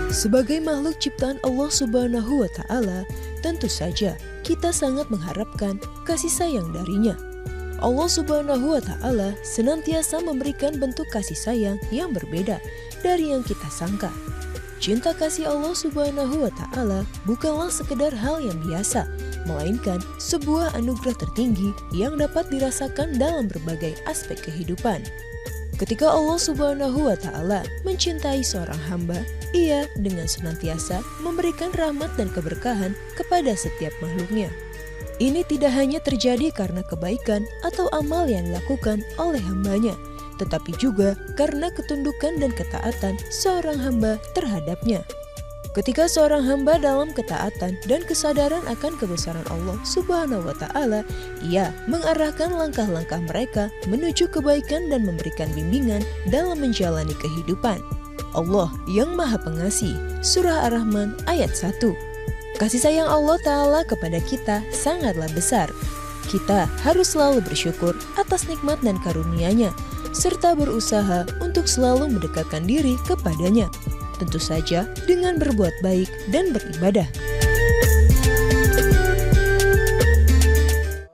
Sebagai makhluk ciptaan Allah Subhanahu wa Ta'ala, tentu saja kita sangat mengharapkan kasih sayang darinya. Allah Subhanahu wa Ta'ala senantiasa memberikan bentuk kasih sayang yang berbeda dari yang kita sangka. Cinta kasih Allah Subhanahu wa Ta'ala bukanlah sekedar hal yang biasa, melainkan sebuah anugerah tertinggi yang dapat dirasakan dalam berbagai aspek kehidupan. Ketika Allah Subhanahu wa Ta'ala mencintai seorang hamba, Ia dengan senantiasa memberikan rahmat dan keberkahan kepada setiap makhluknya. Ini tidak hanya terjadi karena kebaikan atau amal yang dilakukan oleh hambanya, tetapi juga karena ketundukan dan ketaatan seorang hamba terhadapnya. Ketika seorang hamba dalam ketaatan dan kesadaran akan kebesaran Allah Subhanahu wa Ta'ala, ia mengarahkan langkah-langkah mereka menuju kebaikan dan memberikan bimbingan dalam menjalani kehidupan. Allah yang Maha Pengasih, Surah Ar-Rahman ayat 1. Kasih sayang Allah Ta'ala kepada kita sangatlah besar. Kita harus selalu bersyukur atas nikmat dan karunia-Nya, serta berusaha untuk selalu mendekatkan diri kepadanya. Tentu saja dengan berbuat baik dan beribadah.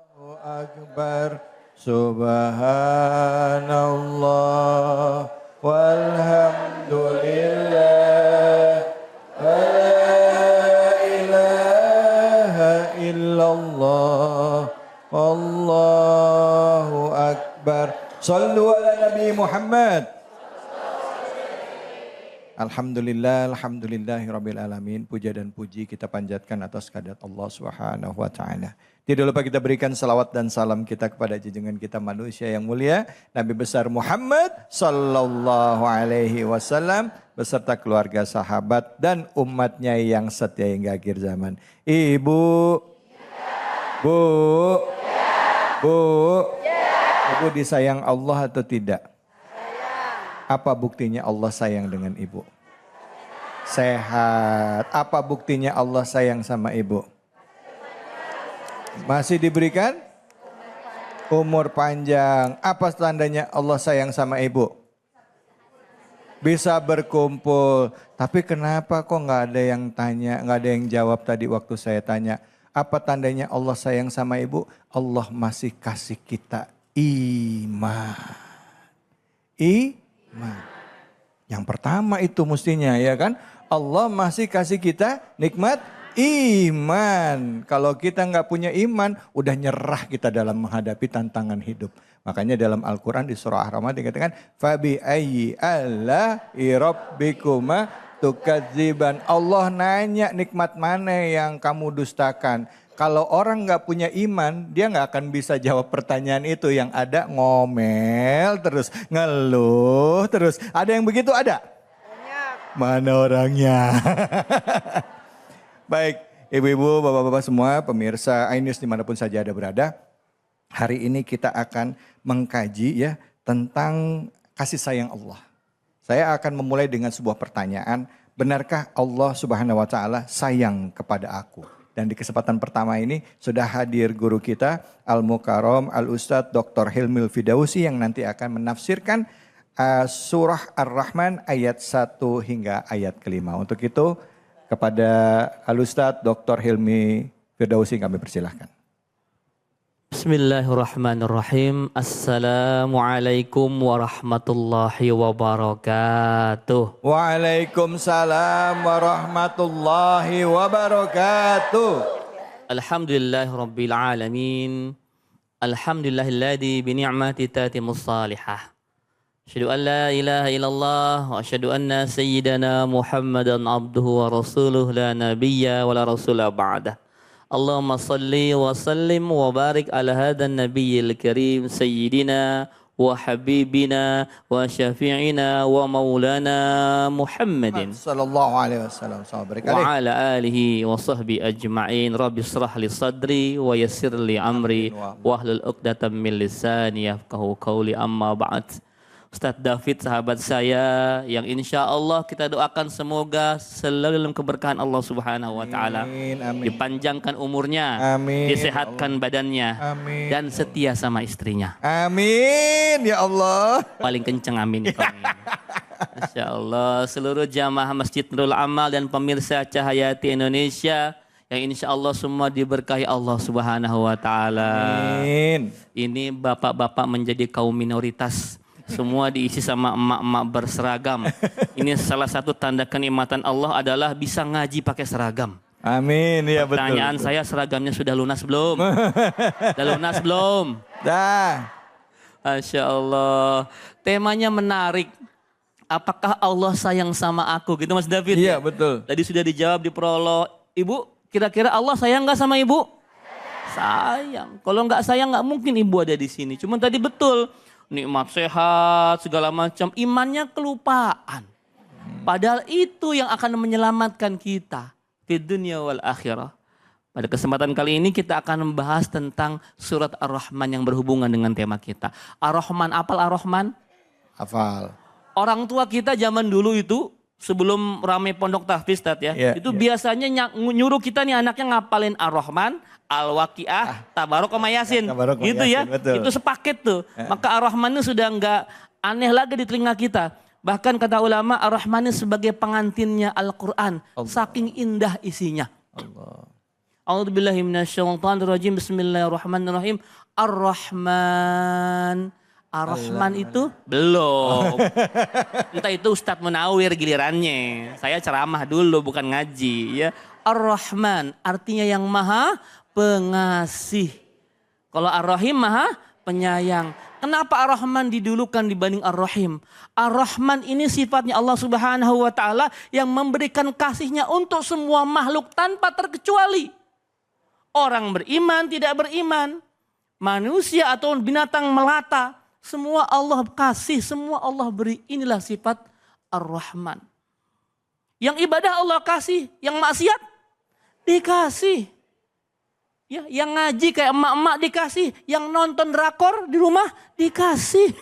Allahu Akbar, Subhanallah, walhamdulillah, wa la ilaha illallah, Allahu Akbar. Sallu ala Nabi Muhammad. Alhamdulillah, alhamdulillahirabbil alamin. Puja dan puji kita panjatkan atas kehadirat Allah Subhanahu wa Ta'ala. Tidak lupa kita berikan salawat dan salam kita kepada junjungan kita manusia yang mulia, Nabi besar Muhammad sallallahu alaihi wasallam beserta keluarga, sahabat dan umatnya yang setia hingga akhir zaman. Ibu, Bu, Bu, Ibu disayang Allah atau tidak? Apa buktinya Allah sayang dengan ibu? Sehat. Apa buktinya Allah sayang sama ibu? Masih diberikan? Umur panjang. Apa tandanya Allah sayang sama ibu? Bisa berkumpul. Tapi kenapa kok nggak ada yang tanya, nggak ada yang jawab tadi waktu saya tanya. Apa tandanya Allah sayang sama ibu? Allah masih kasih kita iman. Yang pertama itu mestinya ya kan. Allah masih kasih kita nikmat iman. Kalau kita nggak punya iman, udah nyerah kita dalam menghadapi tantangan hidup. Makanya dalam Al-Quran di surah Ar-Rahman dikatakan, Fabi ayyi ala'i rabbikuma tukadziban. Allah nanya nikmat mana yang kamu dustakan. Kalau orang nggak punya iman, dia nggak akan bisa jawab pertanyaan itu. Yang ada ngomel terus, ngeluh terus. Ada yang begitu ada? Banyak. Mana orangnya? Baik, ibu-ibu, bapak-bapak semua, pemirsa iNews dimanapun saja ada berada. Hari ini kita akan mengkaji ya tentang kasih sayang Allah. Saya akan memulai dengan sebuah pertanyaan. Benarkah Allah Subhanahu wa Ta'ala sayang kepada aku? Dan di kesempatan pertama ini sudah hadir guru kita Al-Mukarram Al-Ustadz Dr. Hilmil Fidausi yang nanti akan menafsirkan surah Ar-Rahman ayat 1 hingga ayat kelima. Untuk itu kepada Al-Ustadz Dr. Hilmi Fidausi kami persilahkan. Bismillahirrahmanirrahim. Assalamualaikum warahmatullahi wabarakatuh. Waalaikumsalam warahmatullahi wabarakatuh. Alhamdulillahirabbil alamin. Alhamdulillahilladzi bi ni'mati tatimmus salihah. Asyhadu an la ilaha illallah wa asyhadu anna sayyidana Muhammadan abduhu wa rasuluh la nabiyya wa la rasula ba'dah. Allahumma salli wa sallim wa barik ala hadan nabiyil karim sayyidina wa habibina wa syafi'ina wa maulana Muhammadin sallallahu alaihi wasallam wa ala alihi wa sahbi ajma'in. Rabbi shrah li sadri wa yassir li amri wa hlul 'uqdatam min lisani yafqahu qawli, amma ba'd. Ustadz David sahabat saya yang insya Allah kita doakan semoga selalu dalam keberkahan Allah Subhanahu wa Ta'ala. Dipanjangkan umurnya, disehatkan badannya, dan setia sama istrinya. Amin ya Allah. Paling kenceng amin. Masya Allah, seluruh jamaah Masjid Nurul Amal dan pemirsa Cahayati Indonesia yang insya Allah semua diberkahi Allah Subhanahu wa Ta'ala. Amin. Ini bapak-bapak menjadi kaum minoritas. Semua diisi sama emak-emak berseragam. Ini salah satu tanda kenikmatan Allah adalah bisa ngaji pakai seragam. Amin, ya betul. Pertanyaan saya, seragamnya sudah lunas belum? Sudah lunas belum? Dah. Masya Allah. Temanya menarik. Apakah Allah sayang sama aku? Gitu Mas David. Iya, ya? betul. Tadi sudah dijawab di prolog. Ibu, kira-kira Allah sayang nggak sama ibu? Sayang. Kalau nggak sayang nggak mungkin ibu ada di sini. Cuma tadi betul. Nikmat sehat, segala macam. Imannya kelupaan. Padahal itu yang akan menyelamatkan kita. Di dunia wal akhirah. Pada kesempatan kali ini kita akan membahas tentang surat Ar-Rahman yang berhubungan dengan tema kita. Ar-Rahman, apal Ar-Rahman? Hafal. Orang tua kita zaman dulu itu sebelum ramai pondok tahfiz ya, itu biasanya nyuruh kita nih anaknya ngapalin Ar-Rahman, Al-Waqiah, Tabarok sama Yasin. Tabarok sama gitu Yasin, ya. betul. Itu sepaket tuh. Maka Ar-Rahman itu sudah enggak aneh lagi di telinga kita. Bahkan kata ulama Ar-Rahman sebagai pengantinnya Al-Quran. Saking indah isinya. Allah. A'udzubillahi minasyaitonirrajim. Bismillahirrahmanirrahim. Ar-Rahman. Ar-Rahman itu belum. Entah itu Ustadz Munawir gilirannya. Saya ceramah dulu bukan ngaji ya. Ar-Rahman artinya yang maha pengasih. Kalau Ar-Rahim maha penyayang. Kenapa Ar-Rahman didulukan dibanding Ar-Rahim? Ar-Rahman ini sifatnya Allah Subhanahu wa Ta'ala yang memberikan kasihnya untuk semua makhluk tanpa terkecuali. Orang beriman, tidak beriman. Manusia atau binatang melata. Semua Allah kasih, semua Allah beri. Inilah sifat Ar-Rahman. Yang ibadah Allah kasih, yang maksiat dikasih. Ya, yang ngaji kayak emak-emak dikasih, yang nonton drakor di rumah dikasih.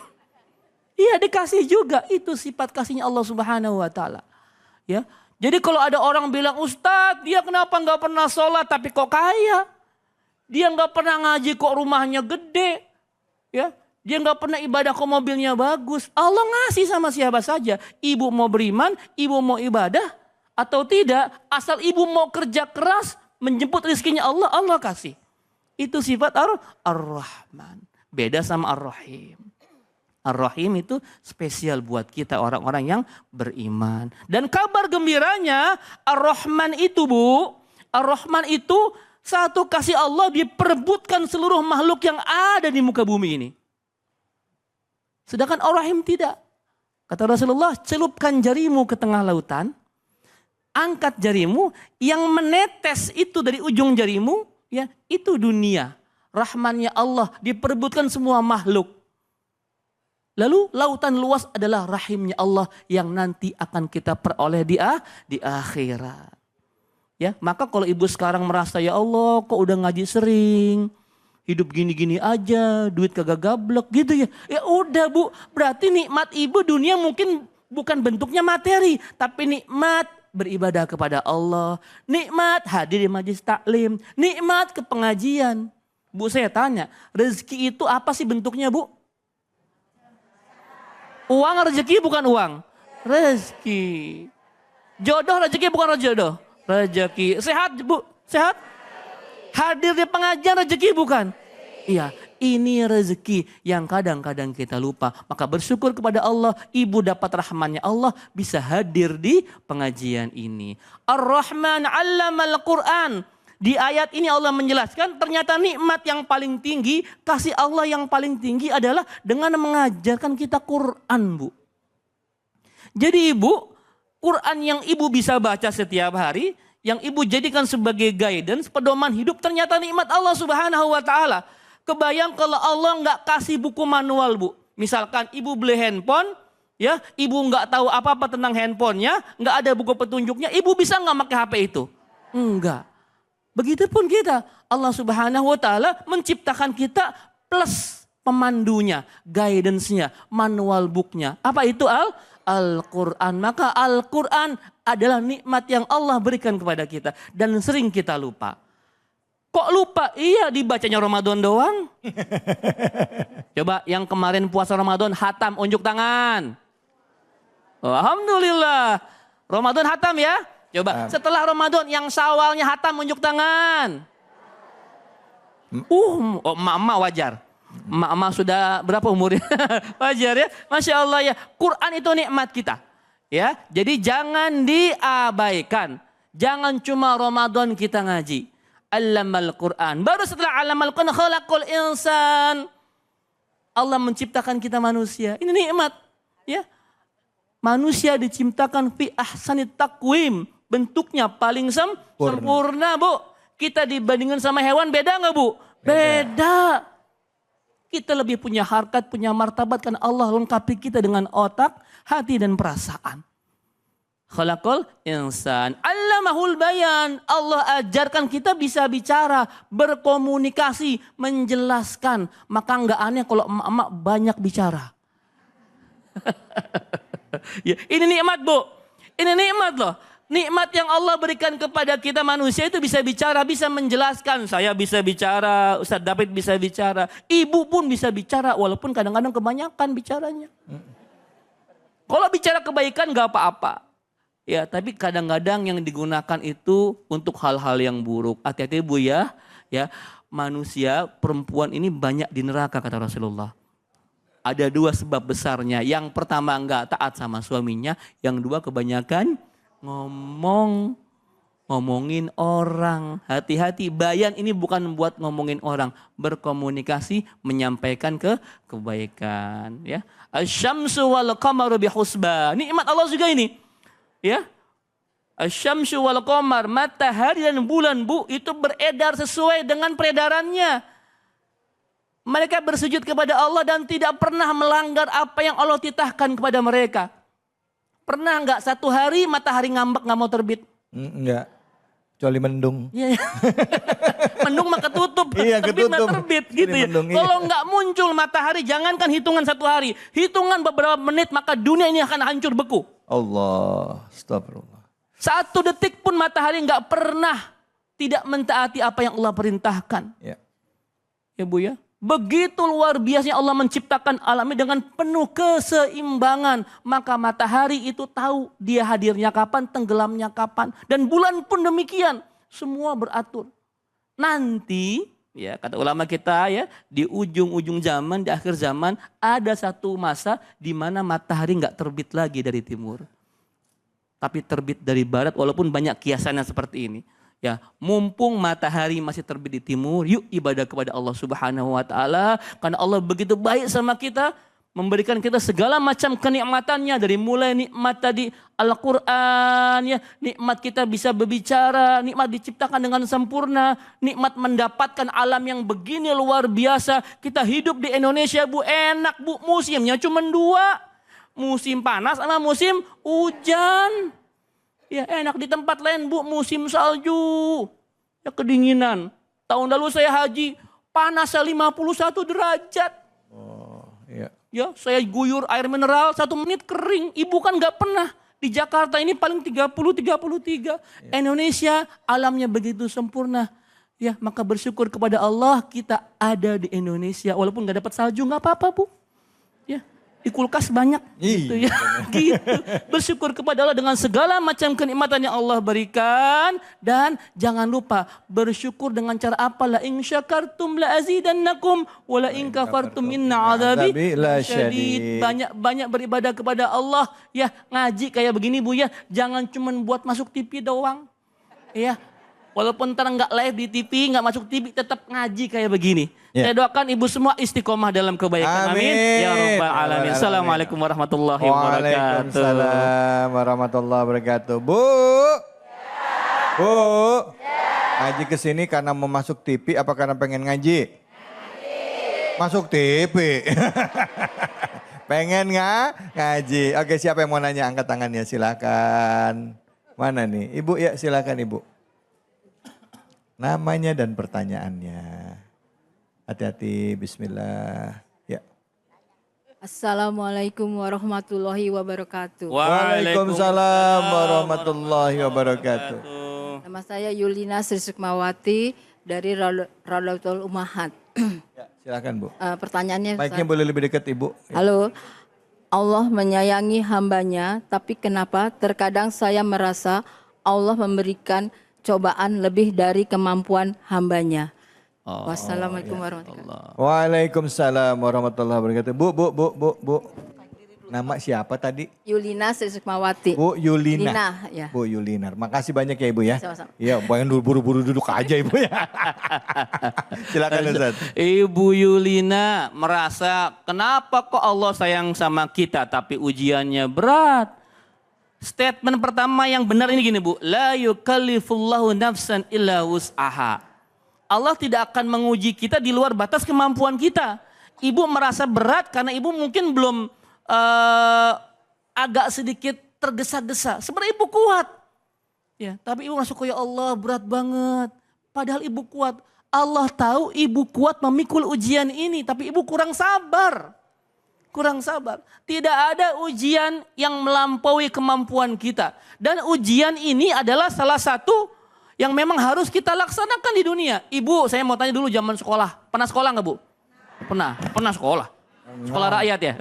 Iya, dikasih juga. Itu sifat kasihnya Allah Subhanahu wa Ta'ala. Ya. Jadi kalau ada orang bilang, "Ustadz, dia kenapa nggak pernah sholat tapi kok kaya? Dia nggak pernah ngaji kok rumahnya gede." Ya. Dia nggak pernah ibadah kok mobilnya bagus. Allah ngasih sama siapa saja. Ibu mau beriman, ibu mau ibadah atau tidak, asal ibu mau kerja keras menjemput rezekinya Allah, Allah kasih. Itu sifat Ar-Rahman. Beda sama Ar-Rahim. Ar-Rahim itu spesial buat kita orang-orang yang beriman. Dan kabar gembiranya Ar-Rahman itu Bu, Ar-Rahman itu satu kasih Allah diperebutkan seluruh makhluk yang ada di muka bumi ini. Sedangkan Ar-Rahim tidak. Kata Rasulullah, celupkan jarimu ke tengah lautan. Angkat jarimu, yang menetes itu dari ujung jarimu, ya itu dunia. Rahmannya Allah diperebutkan semua makhluk. Lalu lautan luas adalah rahimnya Allah yang nanti akan kita peroleh di akhirat. Ya, maka kalau ibu sekarang merasa ya Allah kok udah ngaji sering, hidup gini-gini aja, duit kagak gablek gitu ya. Ya udah Bu, berarti nikmat ibu dunia mungkin bukan bentuknya materi, tapi nikmat beribadah kepada Allah, nikmat hadir di majelis taklim, nikmat ke pengajian. Bu saya tanya, rezeki itu apa sih bentuknya Bu? Uang rezeki bukan uang, rezeki. Jodoh rezeki bukan jodoh, rezeki. Sehat Bu, sehat. Hadir di pengajian rezeki bukan? Iya. Ini rezeki yang kadang-kadang kita lupa. Maka bersyukur kepada Allah, ibu dapat rahmannya Allah bisa hadir di pengajian ini. Ar-Rahman 'allamal Qur'an. Di ayat ini Allah menjelaskan ternyata nikmat yang paling tinggi, kasih Allah yang paling tinggi adalah dengan mengajarkan kita Quran Bu. Jadi ibu, Quran yang ibu bisa baca setiap hari, yang ibu jadikan sebagai guidance, pedoman hidup ternyata nikmat Allah Subhanahu wa Ta'ala. Kebayang kalau Allah nggak kasih buku manual Bu. Misalkan ibu beli handphone, ya ibu nggak tahu apa-apa tentang handphonenya, nggak ada buku petunjuknya, ibu bisa nggak pakai HP itu? Enggak. Begitupun kita, Allah Subhanahu wa Ta'ala menciptakan kita plus pemandunya, guidance-nya, manual booknya. Apa itu Al-Quran? Maka Al-Quran adalah nikmat yang Allah berikan kepada kita dan sering kita lupa. Kok lupa? Iya, dibacanya Ramadan doang. Coba yang kemarin puasa Ramadan hatam, unjuk tangan. Alhamdulillah. Ramadan hatam ya? Coba setelah Ramadan yang Syawalnya hatam unjuk tangan. Emak-emak wajar. Emak-emak sudah berapa umurnya? Wajar ya? Masya Allah ya. Quran itu nikmat kita. Ya, jadi jangan diabaikan. Jangan cuma Ramadan kita ngaji. Allamal Quran. Baru setelah allamal Quran khalaqal insan. Allah menciptakan kita manusia. Ini nikmat. Ya. Manusia diciptakan fi ahsanit taqwim. Bentuknya paling sempurna, Bu. Kita dibandingkan sama hewan beda nggak, Bu? Beda. Kita lebih punya harkat, punya martabat karena Allah lengkapi kita dengan otak, hati dan perasaan. Khalaqal insan, allamahul bayan. Allah ajarkan kita bisa bicara, berkomunikasi, menjelaskan. Maka nggak aneh kalau emak-emak banyak bicara. Ya, ini nikmat, Bu. Ini nikmat loh. Nikmat yang Allah berikan kepada kita manusia itu bisa bicara, bisa menjelaskan. Saya bisa bicara, Ustadz David bisa bicara. Ibu pun bisa bicara walaupun kadang-kadang kebanyakan bicaranya. Kalau bicara kebaikan gak apa-apa. Ya, tapi kadang-kadang yang digunakan itu untuk hal-hal yang buruk. Hati-hati Bu ya. Ya, manusia perempuan ini banyak di neraka kata Rasulullah. Ada dua sebab besarnya. Yang pertama enggak taat sama suaminya. Yang dua kebanyakan ngomongin orang. Hati-hati, bayan ini bukan buat ngomongin orang. Berkomunikasi, menyampaikan kebaikan. Ya. Asyamsu wal qamaru bihusban. Nikmat Allah juga ini. Ya. Asyamsu wal qamar, matahari dan bulan, Bu, itu beredar sesuai dengan peredarannya. Mereka bersujud kepada Allah dan tidak pernah melanggar apa yang Allah titahkan kepada mereka. Pernah nggak satu hari matahari ngambek nggak mau terbit? Enggak, kecuali mendung. Iya. Mendung mah ketutup, Iya, terbit mah ketutup. terbit gitu ya. Mendung, iya. Kalau nggak muncul matahari, jangankan hitungan satu hari, hitungan beberapa menit maka dunia ini akan hancur beku. Allah, astagfirullah. 1 detik pun matahari nggak pernah tidak mentaati apa yang Allah perintahkan. Ya. Ya Bu ya. Begitu luar biasanya Allah menciptakan alam ini dengan penuh keseimbangan. Maka matahari itu tahu dia hadirnya kapan, tenggelamnya kapan. Dan bulan pun demikian. Semua beratur. Nanti, ya kata ulama kita ya, di ujung-ujung zaman, di akhir zaman, ada satu masa di mana matahari nggak terbit lagi dari timur. Tapi terbit dari barat walaupun banyak kiasannya seperti ini. Ya, mumpung matahari masih terbit di timur, yuk ibadah kepada Allah Subhanahu wa taala karena Allah begitu baik sama kita, memberikan kita segala macam kenikmatannya dari mulai nikmat tadi Al-Qur'an ya, nikmat kita bisa berbicara, nikmat diciptakan dengan sempurna, nikmat mendapatkan alam yang begini luar biasa. Kita hidup di Indonesia, Bu, enak, Bu, musimnya cuma 2. Musim panas sama musim hujan. Ya enak di tempat lain, Bu, musim salju. Ya kedinginan. Tahun lalu saya haji, panasnya 51 derajat. Oh, iya. Ya saya guyur air mineral 1 menit kering. Ibu kan gak pernah. Di Jakarta ini paling 30-33. Ya. Indonesia alamnya begitu sempurna. Ya maka bersyukur kepada Allah kita ada di Indonesia. Walaupun gak dapat salju gak apa-apa, Bu. Ya. Di kulkas banyak gitu ya. Gitu. Bersyukur kepada Allah dengan segala macam kenikmatan yang Allah berikan dan jangan lupa bersyukur dengan cara apa? La in syakartum la azidannakum wa la in kafartum inna adzabi lasyadid. Banyak beribadah kepada Allah ya, ngaji kayak begini Bu ya. Jangan cuma buat masuk TV doang. Ya. Walaupun ntar nggak live di TV, nggak masuk TV, tetap ngaji kayak begini. Ya. Saya doakan ibu semua istiqomah dalam kebaikan. Amin. Ya Rabbal Alamin. Assalamualaikum warahmatullahi wabarakatuh. Waalaikumsalam warahmatullahi wabarakatuh. Bu. Bu. Ngaji ke sini karena mau masuk TV apa karena pengen ngaji? Masuk TV. Pengen nggak ngaji? Oke, siapa yang mau nanya? Angkat tangannya, silakan. Mana nih? Ibu ya, silakan Ibu. Namanya dan pertanyaannya. Hati-hati, bismillah. Ya. Assalamualaikum warahmatullahi wabarakatuh. Waalaikumsalam warahmatullahi wabarakatuh. Nama saya Yulina Sri Sukmawati dari Raudatul Ummahat. Ya, silakan Bu. Pertanyaannya, Baiknya boleh lebih dekat Ibu. Ya. halo, Allah menyayangi hambanya, tapi kenapa terkadang saya merasa Allah memberikan cobaan lebih dari kemampuan hambanya. Wassalamualaikum warahmatullahi wabarakatuh. Waalaikumsalam warahmatullahi wabarakatuh. Bu. Nama siapa tadi? Yulina Sri Sukmawati. Bu Yulina. Yulina, ya. Bu Yulina. Makasih banyak ya Ibu ya. Sama-sama. Iya, pengen buru-buru duduk aja Ibu ya. Silakan Ustaz. Ibu Yulina merasa kenapa kok Allah sayang sama kita tapi ujiannya berat. Statement pertama yang benar ini gini Bu. La yukallifullahu nafsan illa wus'aha. Allah tidak akan menguji kita di luar batas kemampuan kita. Ibu merasa berat karena ibu mungkin belum agak sedikit tergesa-gesa. Sebenarnya ibu kuat. Ya, tapi ibu merasa ya Allah berat banget. Padahal ibu kuat. Allah tahu ibu kuat memikul ujian ini. Tapi ibu kurang sabar. Kurang sabar. Tidak ada ujian yang melampaui kemampuan kita. Dan ujian ini adalah salah satu yang memang harus kita laksanakan di dunia. Ibu, saya mau tanya dulu zaman sekolah. Pernah sekolah nggak Bu? Pernah sekolah. Sekolah rakyat ya.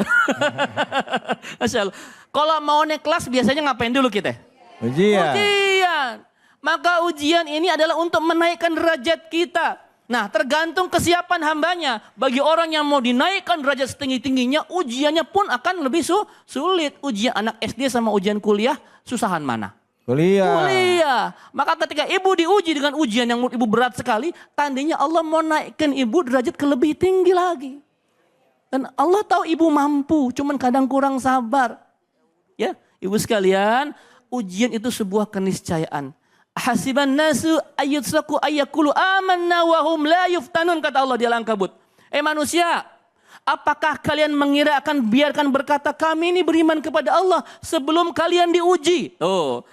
Masya Allah. Kalau mau naik kelas biasanya ngapain dulu kita? Ujian. Maka ujian ini adalah untuk menaikkan derajat kita. Nah, tergantung kesiapan hambanya. Bagi orang yang mau dinaikkan derajat setinggi-tingginya, ujiannya pun akan lebih sulit. Ujian anak SD sama ujian kuliah, susahan mana? Kuliah. Maka ketika ibu diuji dengan ujian yang menurut ibu berat sekali, tandanya Allah mau naikkan ibu derajat ke lebih tinggi lagi. Dan Allah tahu ibu mampu, cuman kadang kurang sabar. Ya, ibu sekalian, ujian itu sebuah keniscayaan. Hasiban nasu ayyutsaku ayyakulu amanna wa hum la yuftanun, kata Allah di Al-Ankabut. Manusia, apakah kalian mengira akan biarkan berkata kami ini beriman kepada Allah sebelum kalian diuji? Tuh.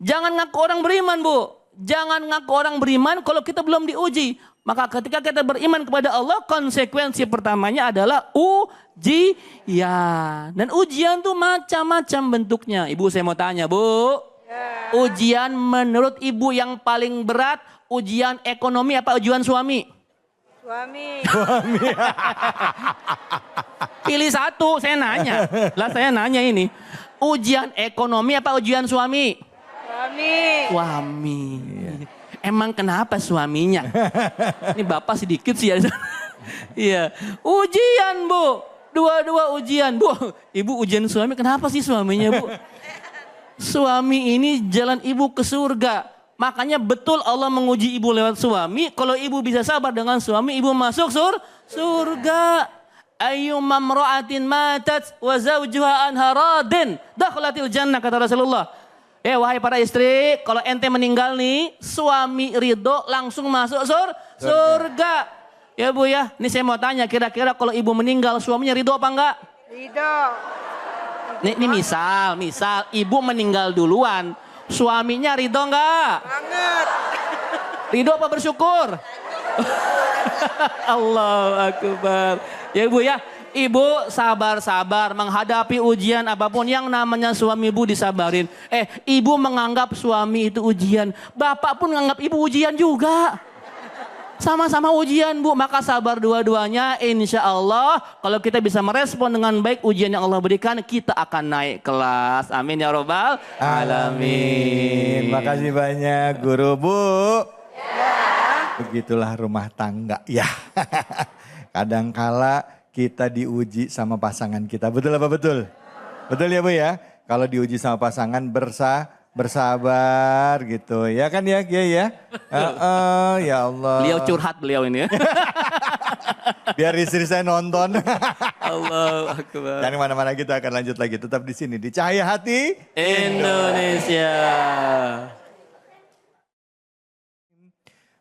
Jangan ngaku orang beriman, Bu. Jangan ngaku orang beriman kalau kita belum diuji. Maka ketika kita beriman kepada Allah, konsekuensi pertamanya adalah ujian. Dan ujian tuh macam-macam bentuknya. Ibu, saya mau tanya, Bu. Ujian menurut ibu yang paling berat, ujian ekonomi apa ujian suami? Suami. Pilih satu, saya nanya. Saya nanya ini. Ujian ekonomi apa ujian suami? Suami. Emang kenapa suaminya? Ini bapak sedikit sih ya. Iya. Ujian Bu. Dua-dua ujian Bu. Ibu ujian suami, kenapa sih suaminya Bu? Suami ini jalan ibu ke surga. Makanya betul Allah menguji ibu lewat suami. Kalau ibu bisa sabar dengan suami, ibu masuk surga. Ayyumma mra'atin matat wa zawjuha anha radin dakhlatil jannah, kata Rasulullah. Wahai para istri, kalau ente meninggal nih, suami ridho langsung masuk surga. Ya Bu ya, ini saya mau tanya, kira-kira kalau ibu meninggal suaminya ridho apa enggak? Ridho. Ini misal ibu meninggal duluan, suaminya ridho enggak? Banget. Ridho apa bersyukur? Allahu Akbar. Ya Bu ya, ibu sabar-sabar menghadapi ujian apapun, yang namanya suami ibu disabarin. Ibu menganggap suami itu ujian, bapak pun menganggap ibu ujian juga. Sama-sama ujian Bu, maka sabar dua-duanya. Insya Allah kalau kita bisa merespon dengan baik ujian yang Allah berikan, kita akan naik kelas. Amin ya robbal alamin. Makasih banyak Guru Bu. Begitulah rumah tangga ya. Kadangkala kita diuji sama pasangan kita. Betul apa betul? Betul ya Bu ya? Kalau diuji sama pasangan bersabar gitu. Ya kan ya Kiai ya? Ya Allah. Beliau curhat beliau ini ya. Biar istri saya nonton. Allahu Akbar. Jangan mana-mana, kita akan lanjut lagi. Tetap di sini di Cahaya Hati Indonesia.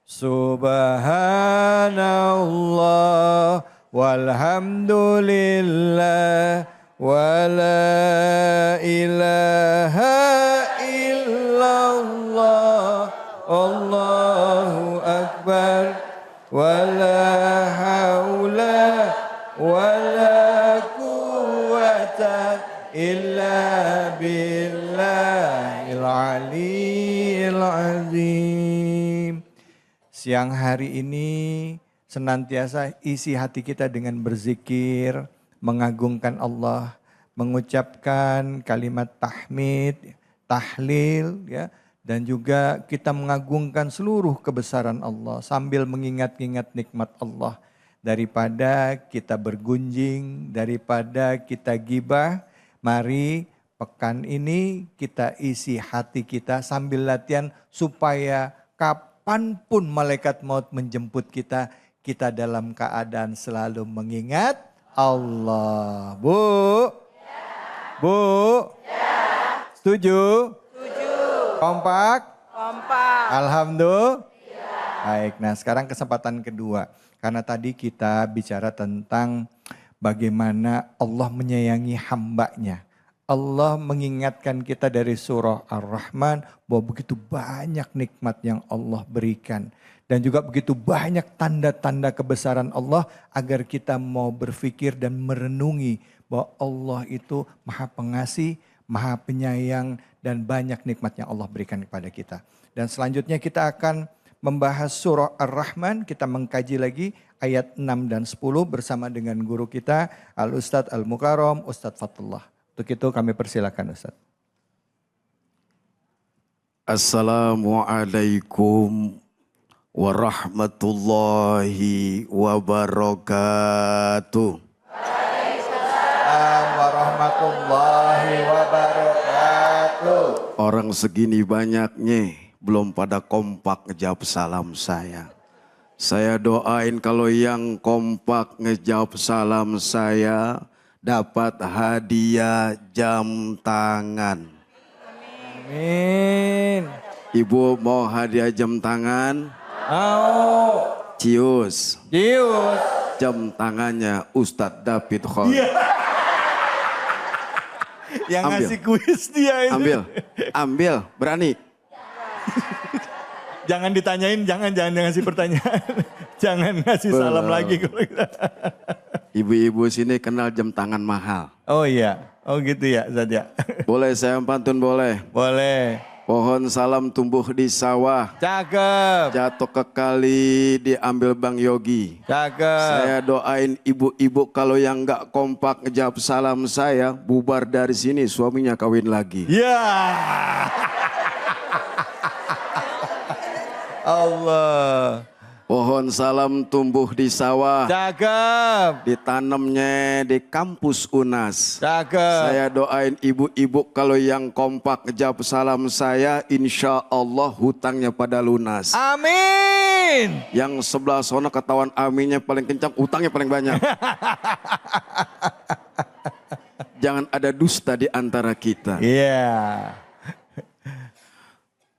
Subhanallah walhamdulillah wala ilaha illallah Allahu akbar wala haula wala quwata illa billahil aliyyil azim. Siang hari ini senantiasa isi hati kita dengan berzikir, mengagungkan Allah, mengucapkan kalimat tahmid, tahlil, ya, dan juga kita mengagungkan seluruh kebesaran Allah sambil mengingat-ingat nikmat Allah. Daripada kita bergunjing, daripada kita gibah, mari pekan ini kita isi hati kita sambil latihan supaya kapanpun malaikat maut menjemput kita, kita dalam keadaan selalu mengingat Allah. Bu? Bu? Setuju? Kompak? Kompak. Alhamdulillah. Baik, nah sekarang kesempatan kedua. Karena tadi kita bicara tentang bagaimana Allah menyayangi hambanya. Allah mengingatkan kita dari surah Ar-Rahman bahwa begitu banyak nikmat yang Allah berikan. Dan juga begitu banyak tanda-tanda kebesaran Allah agar kita mau berpikir dan merenungi bahwa Allah itu maha pengasih, maha penyayang, dan banyak nikmat yang Allah berikan kepada kita. Dan selanjutnya kita akan membahas surah Ar-Rahman, kita mengkaji lagi ayat 6 dan 10 bersama dengan guru kita Al-Ustadz Al-Mukarram, Ustadz Fatullah. Untuk itu kami persilakan Ustadz. Assalamualaikum warahmatullahi wabarakatuh. Waalaikumsalam warahmatullahi wabarakatuh. Orang segini banyaknya belum pada kompak ngejawab salam saya. Saya doain kalau yang kompak ngejawab salam saya dapat hadiah jam tangan. Amin. Ibu mau hadiah jam tangan? Mau. Cius. Cius. Jam tangannya Ustadz David Khol. Yang Ambil. ngasih kuis dia itu. Ambil, berani. Jangan ditanyain, jangan ngasih pertanyaan. Jangan ngasih salam lagi. Ibu-ibu sini kenal jam tangan mahal. Oh iya, oh gitu ya Ustadz ya. Boleh saya pantun boleh? Boleh. Pohon salam tumbuh di sawah. Cakep. Jatuh ke kali diambil Bang Yogi. Cakep. Saya doain ibu-ibu kalau yang gak kompak ngejawab salam saya, bubar dari sini suaminya kawin lagi. Ya. Allah. Pohon salam tumbuh di sawah. Cakep. Ditanamnya di kampus UNAS. Cakep. Saya doain ibu-ibu kalau yang kompak ngejawab salam saya, insya Allah hutangnya pada lunas. Amin. Yang sebelah sana ketahuan aminnya paling kencang, hutangnya paling banyak. Jangan ada dusta di antara kita. Iya.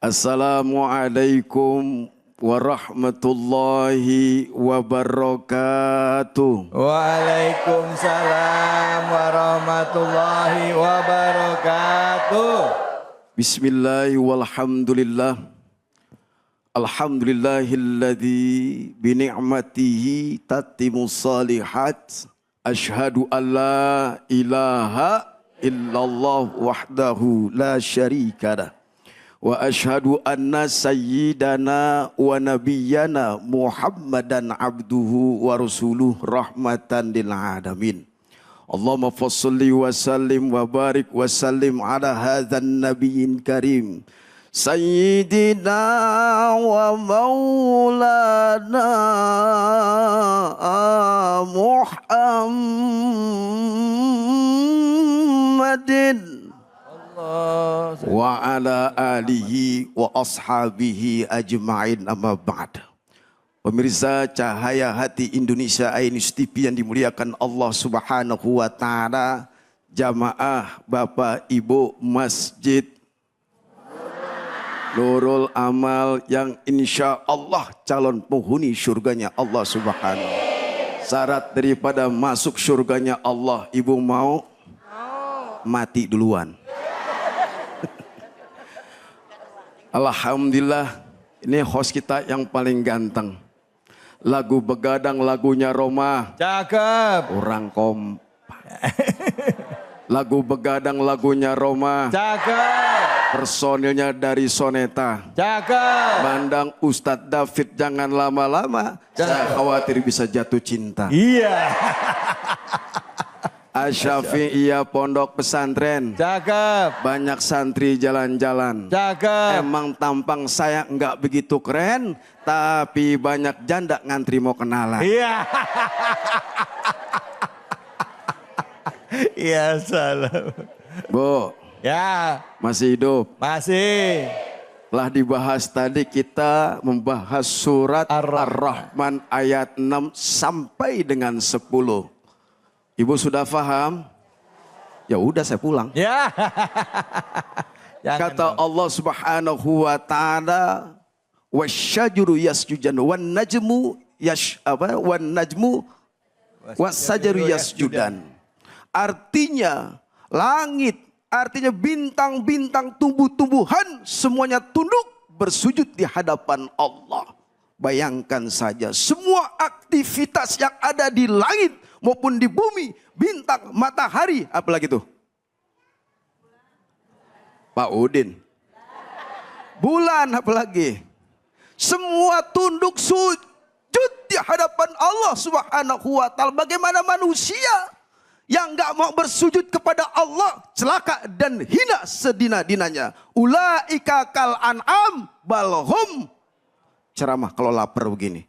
Assalamualaikum warahmatullahi wabarakatuh. Waalaikumsalam warahmatullahi wabarakatuh. Bismillahi walhamdulillah. Alhamdulillahilladzi bini'matihi tatimus salihat. Ashhadu an la ilaha illallah wahdahu la syarikalah. Wa ashhadu anna sayyidana wa nabiyyana Muhammadan abduhu wa rasuluh rahmatan lil alamin. Allahumma fassalli wa sallim wa barik wa sallim ala hadzal nabiyyin karim. Sayyidina wa maulana Muhammadin wa ala alihi wa ashabihi ajma'in amma ba'd. Pemirsa Cahaya Hati Indonesia Ainus TV yang dimuliakan Allah Subhanahu wa taala, jamaah Bapak Ibu Masjid Nurul Amal yang insya Allah calon penghuni surganya Allah Subhanahu. Syarat daripada masuk surganya Allah, ibu mau? Mati duluan. Alhamdulillah, ini host kita yang paling ganteng. Lagu begadang lagunya Roma. Cakep. Orang kompak. Lagu begadang lagunya Roma. Cakep. Personilnya dari Soneta. Cakep. Mandang Ustadz David jangan lama-lama. Saya khawatir bisa jatuh cinta. Iya. Asyafi'iyah pondok pesantren. Cakep. Banyak santri jalan-jalan. Cakep. Emang tampang saya enggak begitu keren, tapi banyak janda ngantri mau kenalan. Iya. Iya, salam. Bu, Ya, masih hidup. masih. Telah dibahas tadi, kita membahas surat Ar-Rahman. Ar-Rahman ayat 6 sampai dengan 10. Ibu sudah paham? Ya udah saya pulang. Ya. Jangan Kata dong. Allah Subhanahu wa taala, wasyajru yasjudan wan najmu wan najmu wasajaru yasjudan. Artinya langit, artinya bintang-bintang, tumbuh-tumbuhan semuanya tunduk bersujud di hadapan Allah. Bayangkan saja semua aktivitas yang ada di langit maupun di bumi, bintang, matahari, apalagi itu? Pak Udin. Bulan apalagi? Semua tunduk sujud di hadapan Allah Subhanahu wa taala. Bagaimana manusia yang enggak mau bersujud kepada Allah celaka dan hina sedina-dinanya. Ulaika kal an'am balhum. Ceramah kalau lapar begini.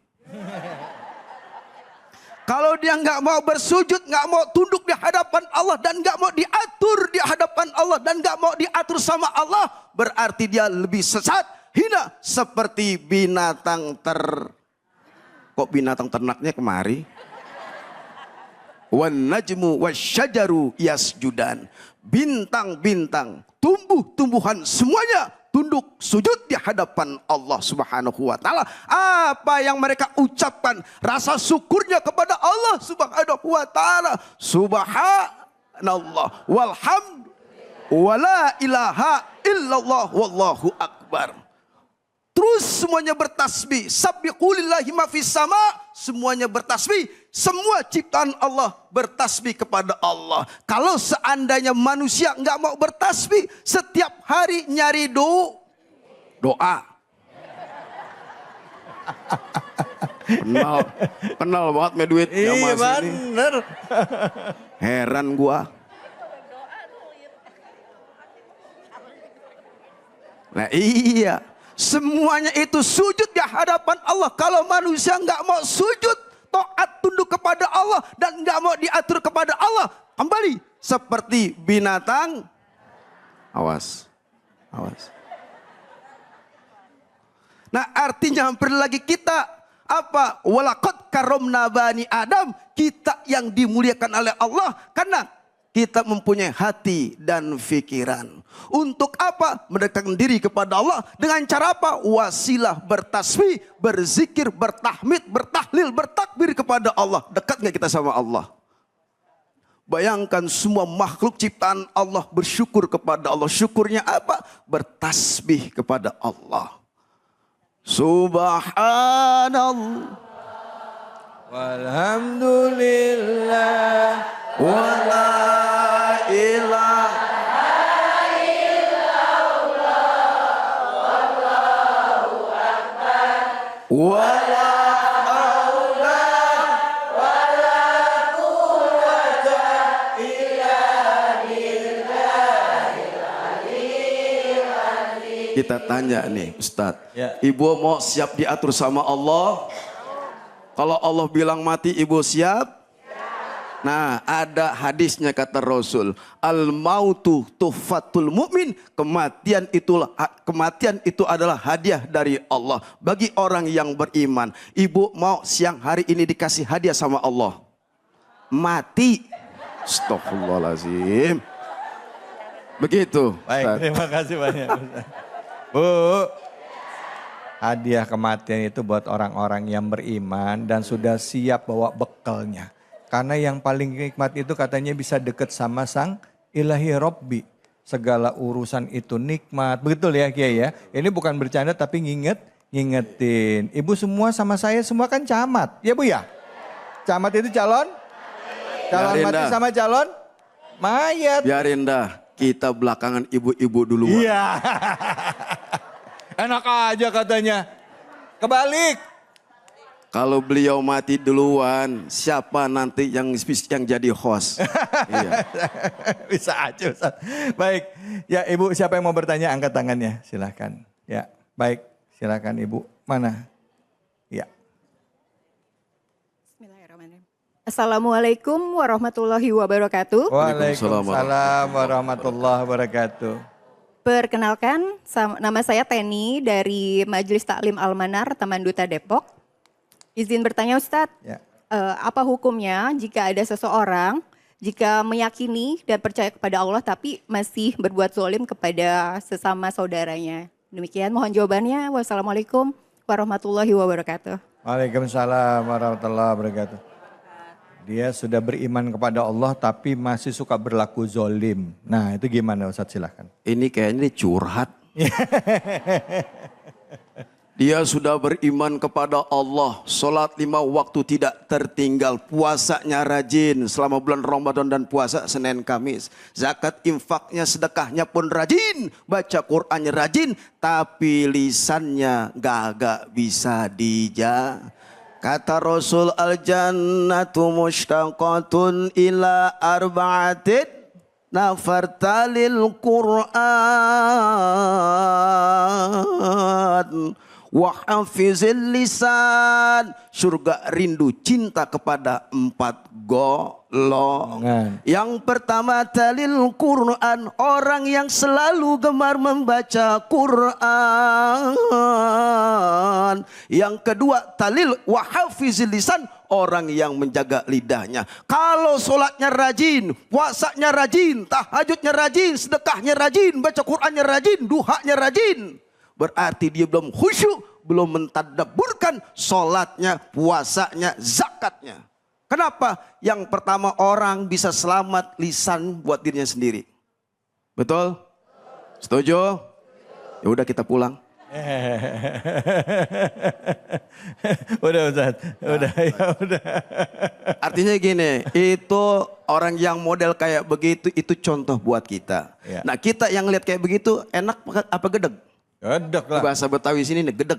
Kalau dia nggak mau bersujud, nggak mau tunduk di hadapan Allah, dan nggak mau diatur di hadapan Allah, dan nggak mau diatur sama Allah, berarti dia lebih sesat, hina, seperti binatang Kok binatang ternaknya kemari? Wan najmu wasyajaru yasjudan. Bintang-bintang, tumbuh-tumbuhan semuanya tunduk sujud di hadapan Allah Subhanahu wa taala. Apa yang mereka ucapkan, rasa syukurnya kepada Allah Subhanahu wa taala. Subhanallah walhamd wala ilaha illallah wallahu akbar. Terus semuanya bertasbih. Sabbihulillahi ma fis sama, semuanya bertasbih. Semua ciptaan Allah bertasbih kepada Allah. Kalau seandainya manusia nggak mau bertasbih, setiap hari nyari doa. Kenal banget me duit. Iya bener. Heran gua. Nah iya. Semuanya itu sujud di hadapan Allah. Kalau manusia nggak mau sujud, taat tunduk kepada Allah, dan nggak mau diatur kepada Allah, kembali seperti binatang. Awas, awas. Nah artinya hampir lagi kita apa? Walaqad karomna bani Adam. Kita yang dimuliakan oleh Allah karena kita mempunyai hati dan pikiran. Untuk apa? Mendekatkan diri kepada Allah. Dengan cara apa? Wasilah bertasbih, berzikir, bertahmid, bertahlil, bertakbir kepada Allah. Dekat nggak kita sama Allah? Bayangkan semua makhluk ciptaan Allah bersyukur kepada Allah. Syukurnya apa? Bertasbih kepada Allah. Subhanallah. Walhamdulillah. Wala ilaha wala haula wala quwwata illa billahil aliyyil azim. Kita tanya nih Ustadz, Ya. Ibu mau siap diatur sama Allah? Kalau Allah bilang mati, ibu siap? Nah, ada hadisnya kata Rasul, al mautu tuhfatul mu'min, kematian itu adalah hadiah dari Allah bagi orang yang beriman. Ibu mau siang hari ini dikasih hadiah sama Allah? Mati. Astagfirullahaladzim. Begitu. Baik, Ustaz. terima kasih banyak. Ustaz. Bu, hadiah kematian itu buat orang-orang yang beriman dan sudah siap bawa bekalnya. Karena yang paling nikmat itu katanya bisa deket sama sang ilahi Robbi. Segala urusan itu nikmat. Betul ya Kiai ya? Ini bukan bercanda tapi ngingetin. Ibu semua sama saya semua kan camat. Ya Bu ya? Camat itu calon? Calon Biarin mati dah. sama calon? Mayat. Biarin dah, kita belakangan ibu-ibu duluan. Iya. Enak aja katanya. Kebalik. Kalau beliau mati duluan, siapa nanti yang jadi host? Iya. Bisa aja Ustaz. Baik, ya Ibu siapa yang mau bertanya angkat tangannya silahkan. Ya, baik silahkan Ibu. Mana? Ya. Bismillahirrahmanirrahim. Assalamualaikum warahmatullahi wabarakatuh. Waalaikumsalam warahmatullahi wabarakatuh. Perkenalkan, nama saya Teni dari Majelis Taklim Al-Manar, Taman Duta Depok. Izin bertanya Ustadz, Ya. apa hukumnya jika ada seseorang jika meyakini dan percaya kepada Allah tapi masih berbuat zalim kepada sesama saudaranya? Demikian mohon jawabannya. Wassalamualaikum warahmatullahi wabarakatuh. Waalaikumsalam warahmatullahi wabarakatuh. Dia sudah beriman kepada Allah tapi masih suka berlaku zolim. Nah itu gimana Ustadz silahkan. Ini kayaknya curhat. Dia sudah beriman kepada Allah, sholat 5 waktu tidak tertinggal, puasanya rajin selama bulan Ramadan dan puasa Senin Kamis. Zakat infaknya sedekahnya pun rajin, baca Qur'annya rajin, tapi lisannya gak bisa dijaga. Kata Rasul al-jannatu mushtaqatun ila arba'atin nafartalil Qur'an. Wa hafizil lisan, surga rindu cinta kepada 4 golongan. Yang pertama talil Quran, orang yang selalu gemar membaca Quran. Yang kedua talil wa hafizil lisan, orang yang menjaga lidahnya. Kalau sholatnya rajin, puasanya rajin, tahajudnya rajin, sedekahnya rajin, baca Qurannya rajin, duhanya rajin, berarti dia belum khusyuk, belum mentadabburkan sholatnya, puasanya, zakatnya. Kenapa? Yang pertama orang bisa selamat lisan buat dirinya sendiri. Betul? Setuju? Ya udah kita pulang. Udah Ustaz, udah ya udah. Artinya gini, itu orang yang model kayak begitu itu contoh buat kita. Ya. Nah kita yang lihat kayak begitu enak apa gedeg? Gedeg lah. Bahasa Betawi sini nih gedeg.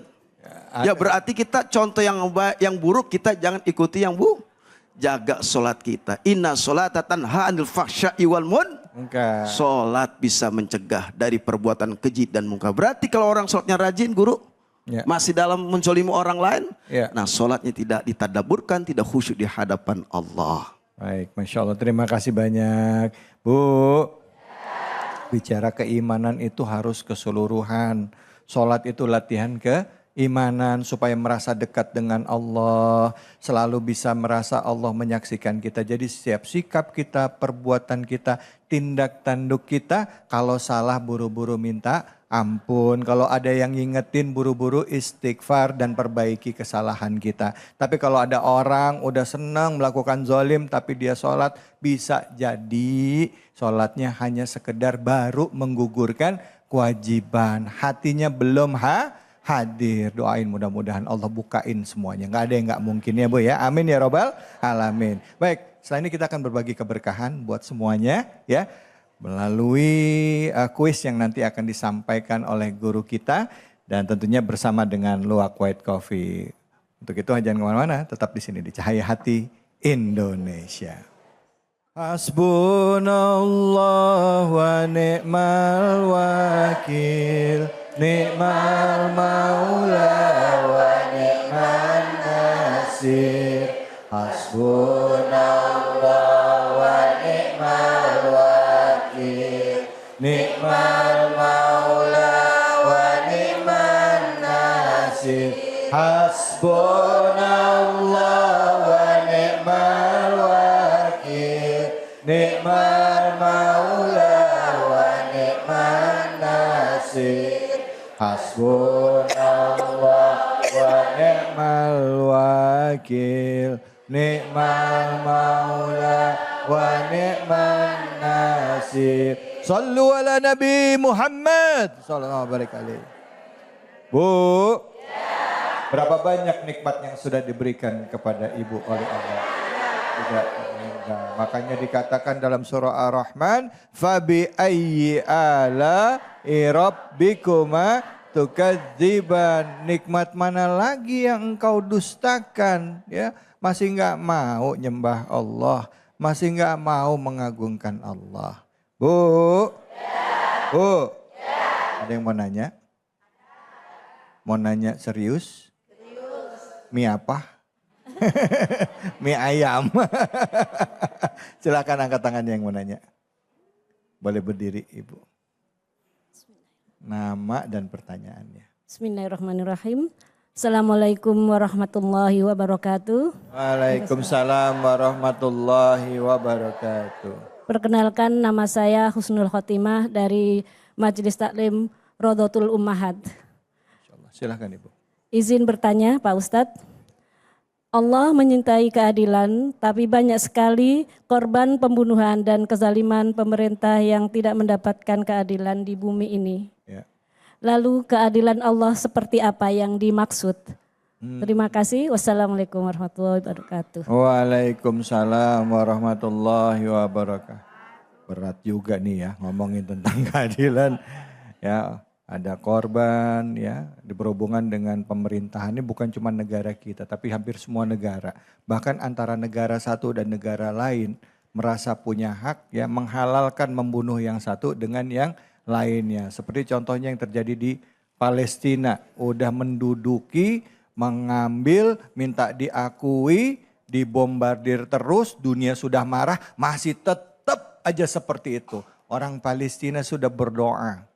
Ya berarti kita contoh yang buruk kita jangan ikuti yang buruk. Jaga sholat kita. Inna sholata tanha anil fahsya'i wal munkar. Sholat bisa mencegah dari perbuatan keji dan munkar. Berarti kalau orang sholatnya rajin guru, ya, masih dalam menzolimi orang lain, ya, nah sholatnya tidak ditadaburkan, tidak khusyuk di hadapan Allah. Baik, Masya Allah, terima kasih banyak. Bu, bicara keimanan itu harus keseluruhan. Sholat itu latihan keimanan supaya merasa dekat dengan Allah. Selalu bisa merasa Allah menyaksikan kita. Jadi setiap sikap kita, perbuatan kita, tindak tanduk kita, kalau salah buru-buru minta ampun. Kalau ada yang ngingetin buru-buru istighfar dan perbaiki kesalahan kita. Tapi kalau ada orang udah senang melakukan zolim tapi dia sholat, bisa jadi sholatnya hanya sekedar baru menggugurkan kewajiban. Hatinya belum hadir. Doain mudah-mudahan Allah bukain semuanya. Gak ada yang gak mungkin ya Bu ya. Amin ya robbal alamin. Baik, setelah ini kita akan berbagi keberkahan buat semuanya ya. Melalui kuis yang nanti akan disampaikan oleh guru kita. Dan tentunya bersama dengan Luwak White Coffee. Untuk itu jangan kemana-mana, tetap di sini di Cahaya Hati Indonesia. Hasbunallah wa ni'mal wakil, ni'mal maula wa ni'mal nasir. Hasbunallah wa ni'mal wakil, ni'mal maula wa ni'mal nasir. Hasbunallah wa ni'mal wakil, ni'mal maula wa ni'mal nasir. Hasbunallah wa ni'mal wakil, ni'mal maula wa ni'mal nasir. Sallu ala Nabi Muhammad sallallahu alaihi wasallam. Bu, berapa banyak nikmat yang sudah diberikan kepada ibu oleh Allah? Tidak terhingga. Makanya dikatakan dalam surah Ar-Rahman, fabi ayyi ala rabbikuma tukadziban. Nikmat mana lagi yang engkau dustakan? Ya, masih nggak mau nyembah Allah, masih nggak mau mengagungkan Allah. Bu, Bu, ada yang mau nanya? Mau nanya serius? Mie apa? Mie ayam. Silakan angkat tangannya yang mau nanya. Boleh berdiri Ibu. Nama dan pertanyaannya. Bismillahirrahmanirrahim. Assalamualaikum warahmatullahi wabarakatuh. Waalaikumsalam warahmatullahi wabarakatuh. Perkenalkan, nama saya Husnul Khotimah dari Majelis Taklim Rodotul Ummahat. Silakan Ibu. Izin bertanya Pak Ustadz. Allah menyintai keadilan, tapi banyak sekali korban pembunuhan dan kezaliman pemerintah yang tidak mendapatkan keadilan di bumi ini. Ya. Lalu keadilan Allah seperti apa yang dimaksud? Terima kasih. Wassalamualaikum warahmatullahi wabarakatuh. Waalaikumsalam warahmatullahi wabarakatuh. Berat juga nih ya ngomongin tentang keadilan. Ya, ada korban ya, berhubungan dengan pemerintahan. Ini bukan cuma negara kita, tapi hampir semua negara. Bahkan antara negara satu dan negara lain merasa punya hak ya menghalalkan membunuh yang satu dengan yang lainnya. Seperti contohnya yang terjadi di Palestina. Udah menduduki, mengambil, minta diakui, dibombardir terus, dunia sudah marah, masih tetap aja seperti itu. Orang Palestina sudah berdoa.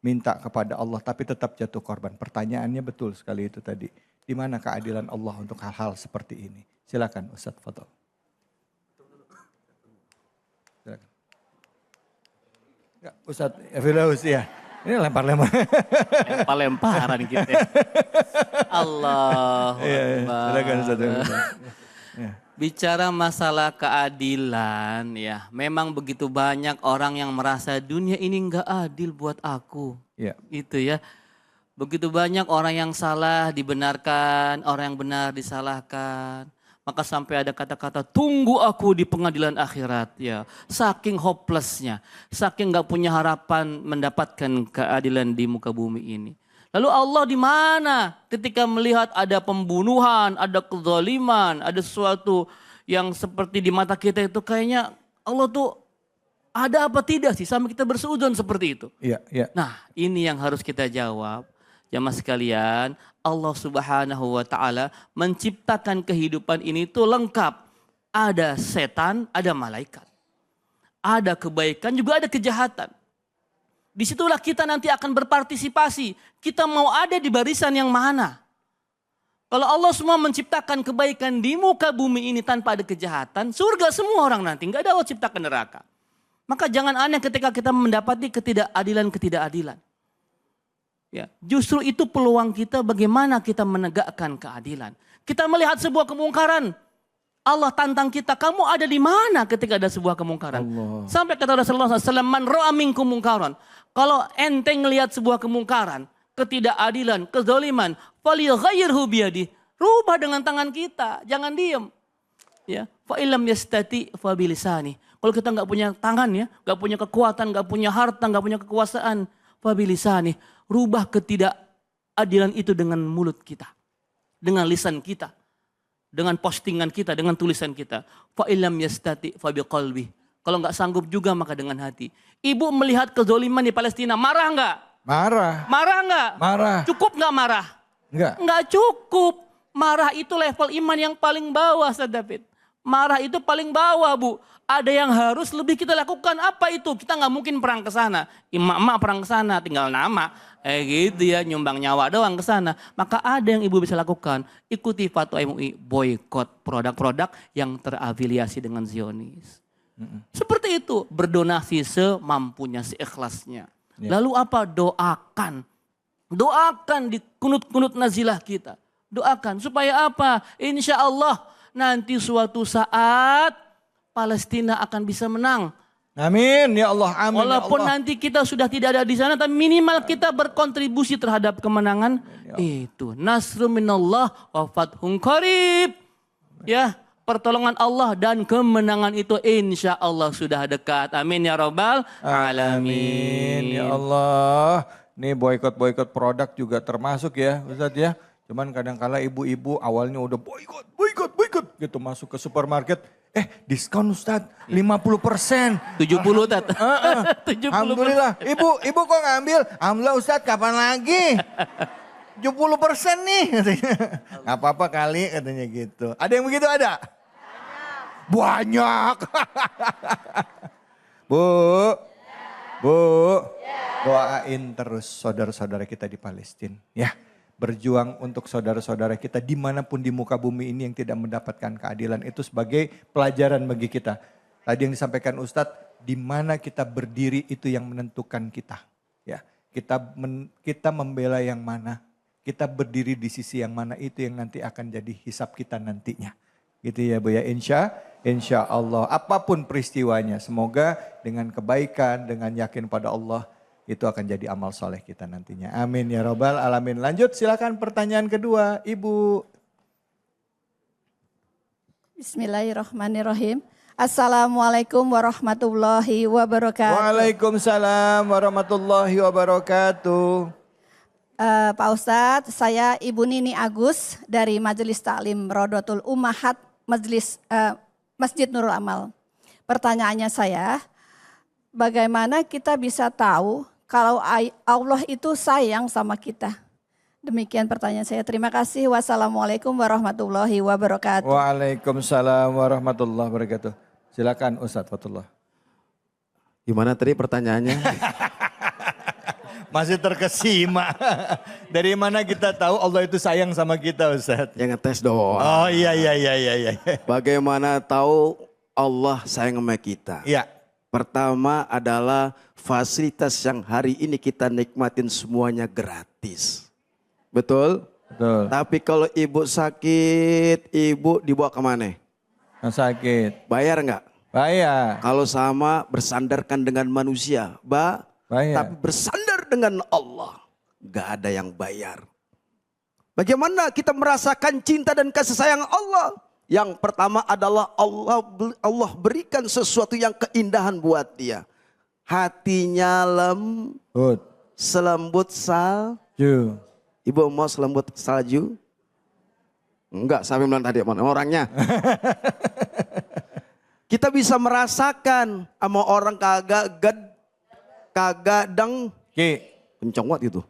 Minta kepada Allah tapi tetap jatuh korban. Pertanyaannya betul sekali itu tadi. Di mana keadilan Allah untuk hal-hal seperti ini? Silakan Ustadz Fadol. Silakan. Ya, Ustadz Firdaus ya. Ini lempar-lempar. Lempar-lemparan gitu ya. Allahu Akbar. Silakan Ustadz. Ya. Bicara masalah keadilan ya, memang begitu banyak orang yang merasa dunia ini enggak adil buat aku. Ya. Itu ya. Begitu banyak orang yang salah dibenarkan, orang yang benar disalahkan. Maka sampai ada kata-kata tunggu aku di pengadilan akhirat ya. Saking hopelessnya, saking enggak punya harapan mendapatkan keadilan di muka bumi ini. Lalu Allah di mana ketika melihat ada pembunuhan, ada kezaliman, ada sesuatu yang seperti di mata kita itu kayaknya Allah tuh ada apa tidak sih sampai kita berseudon seperti itu. Iya, iya. Nah ini yang harus kita jawab. Jamaah sekalian, Allah Subhanahu wa Ta'ala menciptakan kehidupan ini tuh lengkap. Ada setan, ada malaikat. Ada kebaikan, juga ada kejahatan. Disitulah kita nanti akan berpartisipasi. Kita mau ada di barisan yang mana? Kalau Allah semua menciptakan kebaikan di muka bumi ini tanpa ada kejahatan, surga semua orang nanti. Enggak ada Allah ciptakan neraka. Maka jangan aneh ketika kita mendapati ketidakadilan. Ya, justru itu peluang kita bagaimana kita menegakkan keadilan. Kita melihat sebuah kemungkaran. Allah tantang kita, kamu ada di mana ketika ada sebuah kemungkaran? Allah. Sampai kata Rasulullah SAW, man ra'a minkum mungkaran. Kalau ente ngelihat sebuah kemungkaran, ketidakadilan, kezaliman, falyughayyirhu biyadi. Rubah dengan tangan kita, jangan diem. Ya, fa illam yastati fa bilisani. Kalau kita nggak punya tangan ya, nggak punya kekuatan, nggak punya harta, nggak punya kekuasaan, fa bilisani. Rubah ketidakadilan itu dengan mulut kita, dengan lisan kita, dengan postingan kita, dengan tulisan kita. Fa illam yastati fa biqalbi. Kalau nggak sanggup juga maka dengan hati. Ibu melihat kezaliman di Palestina, marah nggak? Marah. Marah nggak? Marah. Cukup nggak marah? Enggak. Nggak cukup. Marah itu level iman yang paling bawah, Ustaz David. Marah itu paling bawah, Bu. Ada yang harus lebih kita lakukan. Apa itu? Kita nggak mungkin perang ke sana. Emak-emak perang ke sana, tinggal nama. Gitu ya, nyumbang nyawa doang ke sana. Maka ada yang ibu bisa lakukan. Ikuti fatwa MUI, boykot produk-produk yang terafiliasi dengan Zionis. Seperti itu, berdonasi semampunya, seikhlasnya. Ya. Lalu apa? Doakan. Doakan di kunut-kunut nazilah kita. Doakan supaya apa? Insya Allah nanti suatu saat Palestina akan bisa menang. Amin ya Allah, amin Walaupun ya Allah. nanti kita sudah tidak ada di sana, tapi minimal kita berkontribusi terhadap kemenangan Ya. itu. Nasrun minallah wa fathun qarib. Ya, pertolongan Allah dan kemenangan itu insya Allah sudah dekat. Amin ya rabbal alamin. Amin ya Allah. Nih boykot produk juga termasuk ya Ustadz ya. Cuman kadang-kala ibu-ibu awalnya udah boykot gitu masuk ke supermarket. Diskon Ustadz 50%. 70 Tat. 70%. Alhamdulillah. Ibu kok ngambil? Alhamdulillah Ustadz kapan lagi? 70% nih katanya. Gak apa-apa kali katanya gitu. Ada yang begitu ada? Banyak. Bu, doain terus saudara-saudara kita di Palestina ya. Berjuang untuk saudara-saudara kita dimanapun di muka bumi ini yang tidak mendapatkan keadilan itu sebagai pelajaran bagi kita. Tadi yang disampaikan Ustadz, di mana kita berdiri itu yang menentukan kita. Ya, kita membela yang mana, kita berdiri di sisi yang mana itu yang nanti akan jadi hisab kita nantinya. Gitu ya Bu ya, insya Allah apapun peristiwanya semoga dengan kebaikan, dengan yakin pada Allah itu akan jadi amal soleh kita nantinya. Amin ya robbal alamin. Lanjut silakan pertanyaan kedua Ibu. Bismillahirrahmanirrahim. Assalamualaikum warahmatullahi wabarakatuh. Waalaikumsalam warahmatullahi wabarakatuh. Pak Ustadz, saya Ibu Nini Agus dari Majelis Taklim Rodotul Ummahat Masjid Nurul Amal. Pertanyaannya saya, bagaimana kita bisa tahu kalau Allah itu sayang sama kita? Demikian pertanyaan saya. Terima kasih. Wassalamualaikum warahmatullahi wabarakatuh. Waalaikumsalam warahmatullahi wabarakatuh. Silakan Ustadz Fatullah. Gimana tadi pertanyaannya? Masih terkesima. Dari mana kita tahu Allah itu sayang sama kita Ustadz? Yang ngetes doang. Oh iya. Bagaimana tahu Allah sayang sama kita? Iya. Pertama adalah fasilitas yang hari ini kita nikmatin semuanya gratis. Betul? Betul. Tapi kalau ibu sakit, ibu dibawa kemana? Yang sakit. Bayar nggak? Bayar. Kalau sama bersandarkan dengan manusia, Bayar. tapi bersandar dengan Allah, nggak ada yang bayar. Bagaimana kita merasakan cinta dan kasih sayang Allah? Yang pertama adalah Allah berikan sesuatu yang keindahan buat dia. Hatinya selembut salju. Ibu mau selembut salju? Enggak, sampai bilang tadi mana orangnya. Kita bisa merasakan sama orang kagak kencang banget itu.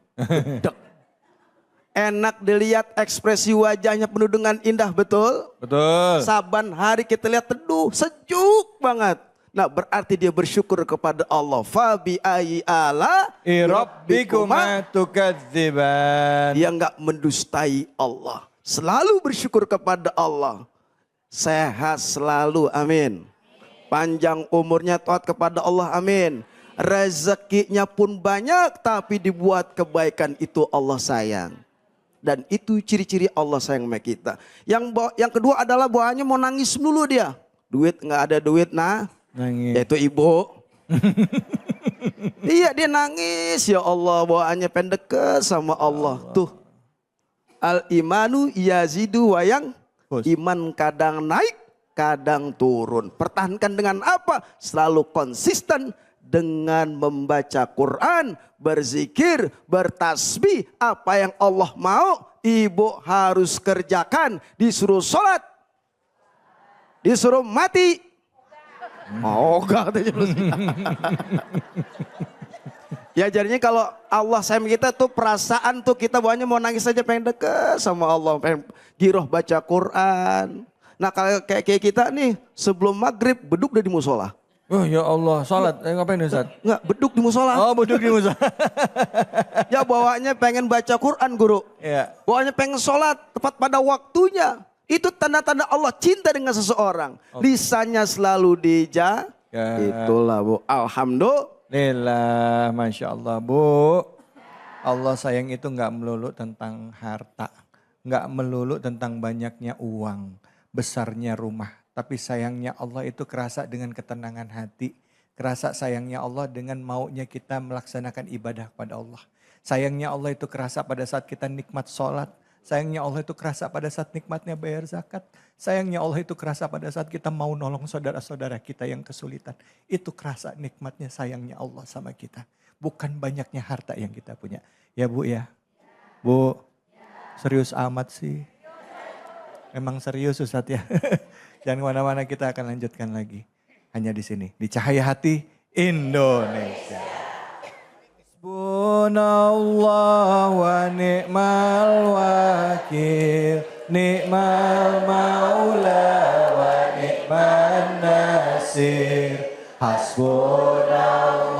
Enak dilihat ekspresi wajahnya penuh dengan indah, betul? Betul. Saban hari kita lihat teduh, sejuk banget. Nah berarti dia bersyukur kepada Allah. Fabi ayyi ala rabbikuma tukadziban. Dia enggak mendustai Allah. Selalu bersyukur kepada Allah. Sehat selalu, amin. Panjang umurnya taat kepada Allah, amin. Rezekinya pun banyak tapi dibuat kebaikan itu Allah sayang. Dan itu ciri-ciri Allah sayang sama kita. Yang kedua adalah bawaannya mau nangis dulu dia. Duit nggak ada duit nangis. Yaitu ibu. Iya dia nangis ya Allah bawaannya pendek sama Allah. Tuh. Al imanu yazidu wayang. Iman kadang naik kadang turun. Pertahankan dengan apa? Selalu konsisten. Dengan membaca Quran, berzikir, bertasbih, apa yang Allah mau, ibu harus kerjakan. Disuruh sholat, disuruh mati. Oh enggak. Ya jadinya kalau Allah sayang kita tuh perasaan tuh kita bawahnya mau nangis aja pengen deket sama Allah. Pengen giroh baca Quran. Nah kalau kayak kita nih sebelum maghrib beduk udah di musola. Oh ya Allah, sholat, ngapain Ustaz? Enggak, beduk di musola. Oh beduk di musola. Ya bawanya pengen baca Quran guru. Iya. Bawanya pengen sholat tepat pada waktunya. Itu tanda-tanda Allah cinta dengan seseorang. Lisannya selalu dijaga. Itulah Bu. Alhamdulillah. Masya Allah Bu. Allah sayang itu nggak melulu tentang harta. Nggak melulu tentang banyaknya uang. Besarnya rumah. Tapi sayangnya Allah itu kerasa dengan ketenangan hati. Kerasa sayangnya Allah dengan maunya kita melaksanakan ibadah kepada Allah. Sayangnya Allah itu kerasa pada saat kita nikmat sholat. Sayangnya Allah itu kerasa pada saat nikmatnya bayar zakat. Sayangnya Allah itu kerasa pada saat kita mau nolong saudara-saudara kita yang kesulitan. Itu kerasa nikmatnya sayangnya Allah sama kita. bukan banyaknya harta yang kita punya. Ya Bu ya? Bu, serius amat sih. Memang serius Ustadz ya. Jangan kemana-mana, kita akan lanjutkan lagi. Hanya di sini, di Cahaya Hati Indonesia. Hasbunallah wa ni'mal wakil, ni'mal maula wa ni'man nasir. Hasbunallah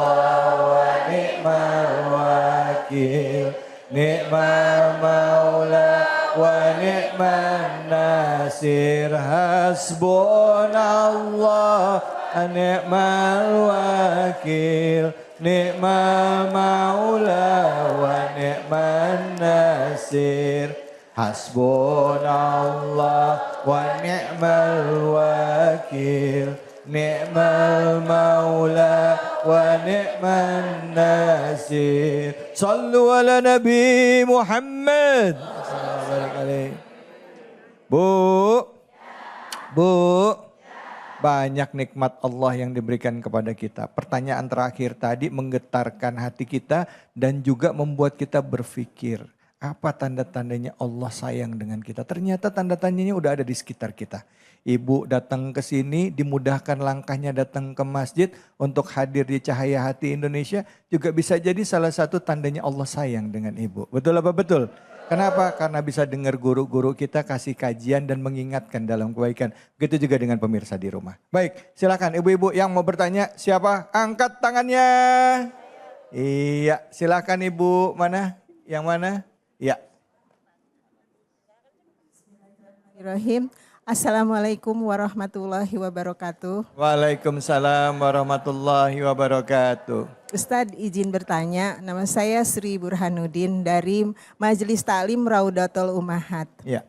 wa ni'mal wakil, ni'mal maula wa ni'man nasir. Hasbunallah wa ni'mal wakil, ni'mal maula wa ni'man nasir. Hasbunallah wa ni'mal wakil, ni'mal maula wa ni'man nasir. Sallu ala Nabi Muhammad. Bu, banyak nikmat Allah yang diberikan kepada kita. Pertanyaan terakhir tadi menggetarkan hati kita dan juga membuat kita berpikir. Apa tanda-tandanya Allah sayang dengan kita? Ternyata tanda-tandanya udah ada di sekitar kita. Ibu datang ke sini, dimudahkan langkahnya datang ke masjid untuk hadir di Cahaya Hati Indonesia. Juga bisa jadi salah satu tandanya Allah sayang dengan ibu. Betul apa betul? Kenapa? Karena bisa dengar guru-guru kita kasih kajian dan mengingatkan dalam kebaikan. Begitu juga dengan pemirsa di rumah. Baik, silakan ibu-ibu yang mau bertanya. Siapa? Angkat tangannya. Iya, silakan ibu. Mana? Yang mana? Ya. Bismillahirrahmanirrahim. Assalamualaikum warahmatullahi wabarakatuh. Waalaikumsalam warahmatullahi wabarakatuh. Ustadz izin bertanya, nama saya Sri Burhanuddin dari Majelis Taklim Raudatul Ummahat. Ya.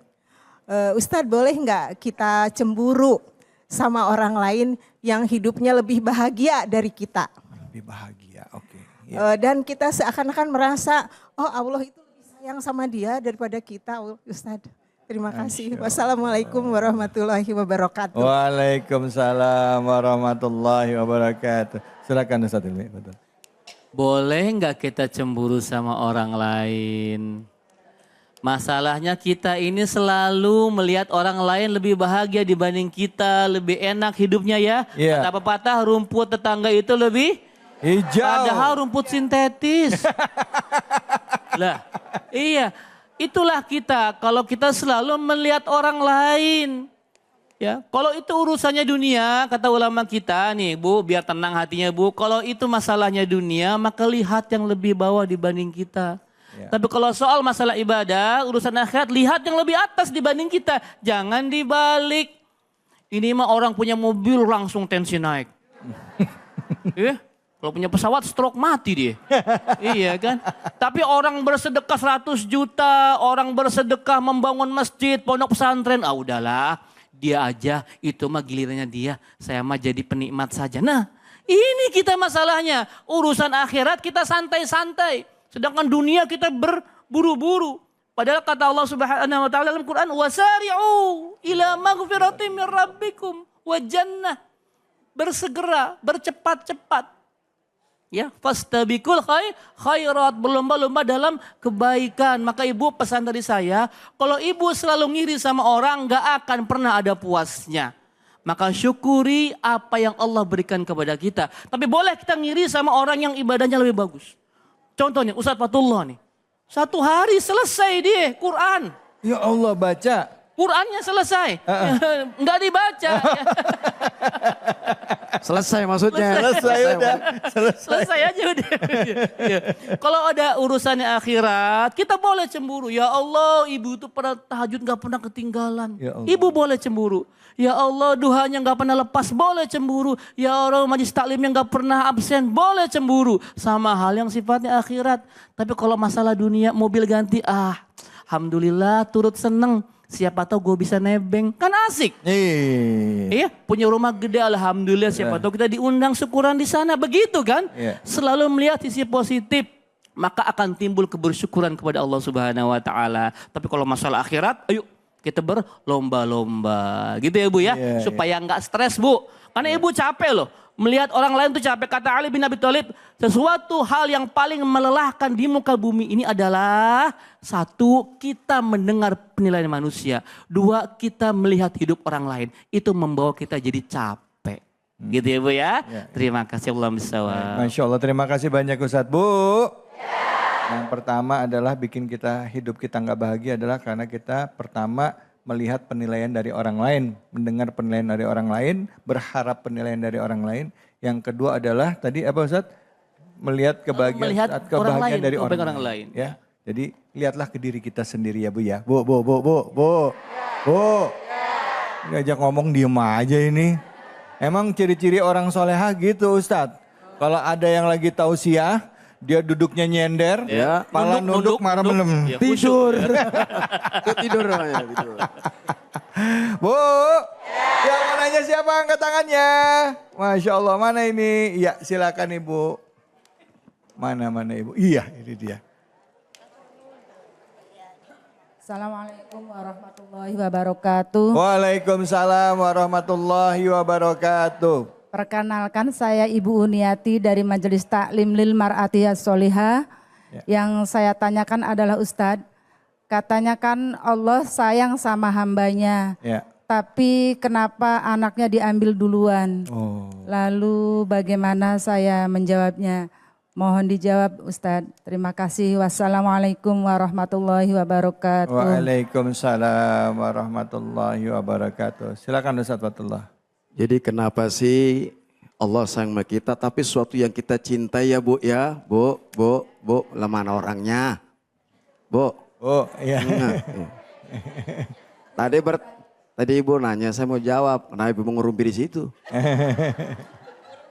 Ustadz boleh nggak kita cemburu sama orang lain yang hidupnya lebih bahagia dari kita? Lebih bahagia, oke. Ya. Dan kita seakan-akan merasa, oh Allah itu yang sama dia daripada kita, Ustadz. Terima kasih. Wassalamualaikum warahmatullahi wabarakatuh. Waalaikumsalam warahmatullahi wabarakatuh. Silakan Ustadz Ilmi. Betul. Boleh nggak kita cemburu sama orang lain? Masalahnya kita ini selalu melihat orang lain lebih bahagia dibanding kita, lebih enak hidupnya ya. Yeah. Kata pepatah, rumput tetangga itu lebih hijau. Padahal rumput sintetis. Lah, iya. Itulah kita kalau kita selalu melihat orang lain. Ya, kalau itu urusannya dunia, kata ulama kita nih, Bu, biar tenang hatinya, Bu. Kalau itu masalahnya dunia, maka lihat yang lebih bawah dibanding kita. Ya. Tapi kalau soal masalah ibadah, urusan akhirat, lihat yang lebih atas dibanding kita. Jangan dibalik. Ini mah orang punya mobil langsung tensi naik. Kalau punya pesawat stroke mati dia. Iya kan? Tapi orang bersedekah 100 juta, orang bersedekah membangun masjid, pondok pesantren, udahlah. Dia aja, itu mah gilirannya dia. Saya mah jadi penikmat saja. Nah, ini kita masalahnya. Urusan akhirat kita santai-santai. Sedangkan dunia kita berburu-buru. Padahal kata Allah Subhanahu wa taala dalam Quran, "Wasari'u ila maghfiratin min rabbikum wa jannah." Bersegera, bercepat-cepat. Ya, fastabiqul khairat, berlomba-lomba dalam kebaikan. Maka ibu pesan dari saya, kalau ibu selalu ngiri sama orang gak akan pernah ada puasnya. Maka syukuri apa yang Allah berikan kepada kita. Tapi boleh kita ngiri sama orang yang ibadahnya lebih bagus. Contohnya Ustadz Fatullah nih. 1 hari selesai dia Quran. Ya Allah, baca. Qurannya selesai. Enggak dibaca. Selesai maksudnya. Selesai aja udah. Ya. Kalau ada urusannya akhirat, kita boleh cemburu. Ya Allah, ibu itu pada tahajud gak pernah ketinggalan. Ya Allah. Ibu boleh cemburu. Ya Allah, duhanya gak pernah lepas, boleh cemburu. Ya Allah, majlis taklimnya gak pernah absen, boleh cemburu. Sama hal yang sifatnya akhirat. Tapi kalau masalah dunia, mobil ganti, alhamdulillah turut seneng. Siapa tahu gue bisa nebeng, kan asik. Iya, punya rumah gede, alhamdulillah. Siapa tahu kita diundang syukuran di sana, begitu kan? Selalu melihat sisi positif, maka akan timbul kebersyukuran kepada Allah Subhanahu Wa Taala. Tapi kalau masalah akhirat, ayo kita berlomba-lomba. Gitu ya Bu ya, supaya nggak stres Bu. Karena Ibu capek loh. Melihat orang lain tuh capek. Kata Ali bin Abi Thalib, sesuatu hal yang paling melelahkan di muka bumi ini adalah satu, kita mendengar penilaian manusia. Dua, kita melihat hidup orang lain. Itu membawa kita jadi capek. Gitu ya Bu ya. Terima kasih Allah bisawab. Masya Allah, terima kasih banyak Ustadz. Bu. Yang pertama adalah bikin hidup kita nggak bahagia adalah karena kita pertama melihat penilaian dari orang lain, mendengar penilaian dari orang lain, berharap penilaian dari orang lain. Yang kedua adalah tadi apa Ustadz? Melihat kebahagiaan dari orang lain. Ya, jadi lihatlah ke diri kita sendiri ya Bu ya. Bu. Ngajak ngomong diem aja ini. Emang ciri-ciri orang soleha gitu Ustadz. Kalau ada yang lagi tausiah, dia duduknya nyender, pala nunduk marah menem. Tidur. Tidur namanya. Bu, yang mau nanya siapa angkat tangannya? Masya Allah, mana ini? Iya silakan Ibu. Mana Ibu? Iya ini dia. Assalamualaikum warahmatullahi wabarakatuh. Waalaikumsalam warahmatullahi wabarakatuh. Perkenalkan saya Ibu Uniati dari Majelis Taklim Lil Mar'atiyas Solihah. Yang saya tanyakan adalah Ustadz, katanya kan Allah sayang sama hambanya. Tapi kenapa anaknya diambil duluan? Lalu bagaimana saya menjawabnya? Mohon dijawab Ustadz. Terima kasih. Wassalamualaikum warahmatullahi wabarakatuh. Waalaikumsalam warahmatullahi wabarakatuh. Silakan Ustadz Fatullah. Jadi kenapa sih Allah sayang sama kita tapi sesuatu yang kita cintai ya Bu ya. Bu, lah mana orangnya? Bu. Oh iya. Tadi Ibu nanya saya mau jawab. Kenapa Ibu mau ngerumpi di situ?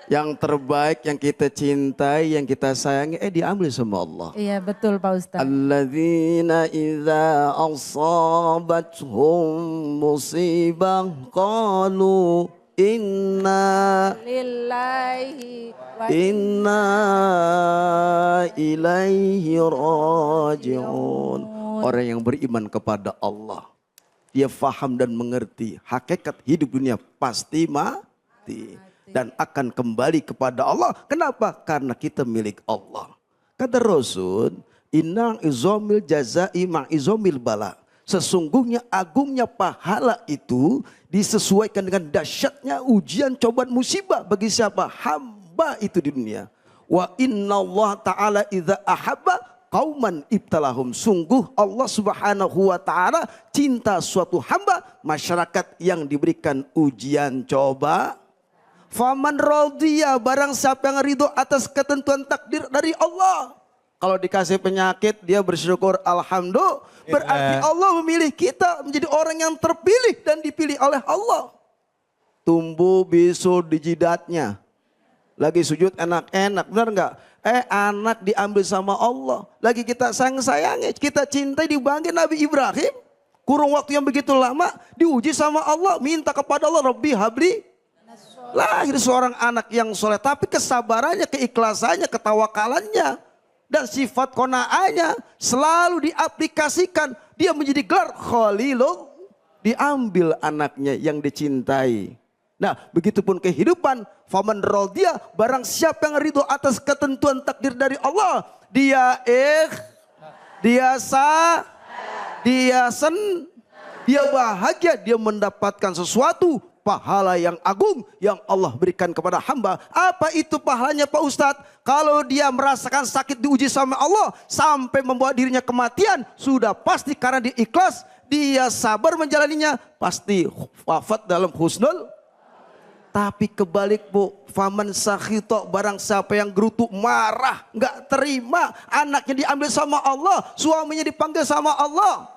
Yang terbaik yang kita cintai, yang kita sayangi diambil sama Allah. Iya betul Pak Ustadz. Alladzina idza asabathum musibah qalu inna ilaihi raji'un. Orang yang beriman kepada Allah, dia faham dan mengerti hakikat hidup dunia pasti mati dan akan kembali kepada Allah. Kenapa? Karena kita milik Allah. Kata Rasul, inna izomil jazai ma'izomil bala. Sesungguhnya agungnya pahala itu disesuaikan dengan dahsyatnya ujian, cobaan, musibah bagi siapa? Hamba itu di dunia. Wa inna Allah ta'ala idza ahabba qauman ibtalahum. Sungguh Allah subhanahu wa ta'ala cinta suatu hamba, masyarakat yang diberikan ujian, coba. Faman radhiya, barang siapa yang ridho atas ketentuan takdir dari Allah. Kalau dikasih penyakit dia bersyukur alhamdulillah. Berarti Allah memilih kita menjadi orang yang terpilih dan dipilih oleh Allah. Tumbuh bisul di jidatnya. Lagi sujud enak-enak, benar enggak? Anak diambil sama Allah. Lagi kita sayang-sayangi, kita cintai, dibangkit Nabi Ibrahim. Kurung waktu yang begitu lama diuji sama Allah. Minta kepada Allah, Rabbi habli. Lahir seorang anak yang soleh. Tapi kesabarannya, keikhlasannya, ketawakalannya. Dan sifat kona'anya selalu diaplikasikan. Dia menjadi gelar Khalilullah. Diambil anaknya yang dicintai. Nah begitupun kehidupan. Faman radhiya, barang siapa yang ridho atas ketentuan takdir dari Allah. Dia dia bahagia. Dia mendapatkan sesuatu. Pahala yang agung yang Allah berikan kepada hamba. Apa itu pahalanya Pak Ustadz? Kalau dia merasakan sakit diuji sama Allah sampai membawa dirinya kematian, sudah pasti karena dia ikhlas, dia sabar menjalaninya, pasti wafat dalam husnul. Tapi kebalik Bu, faman sakhito, barang siapa yang gerutu, marah, nggak terima, anaknya diambil sama Allah, suaminya dipanggil sama Allah.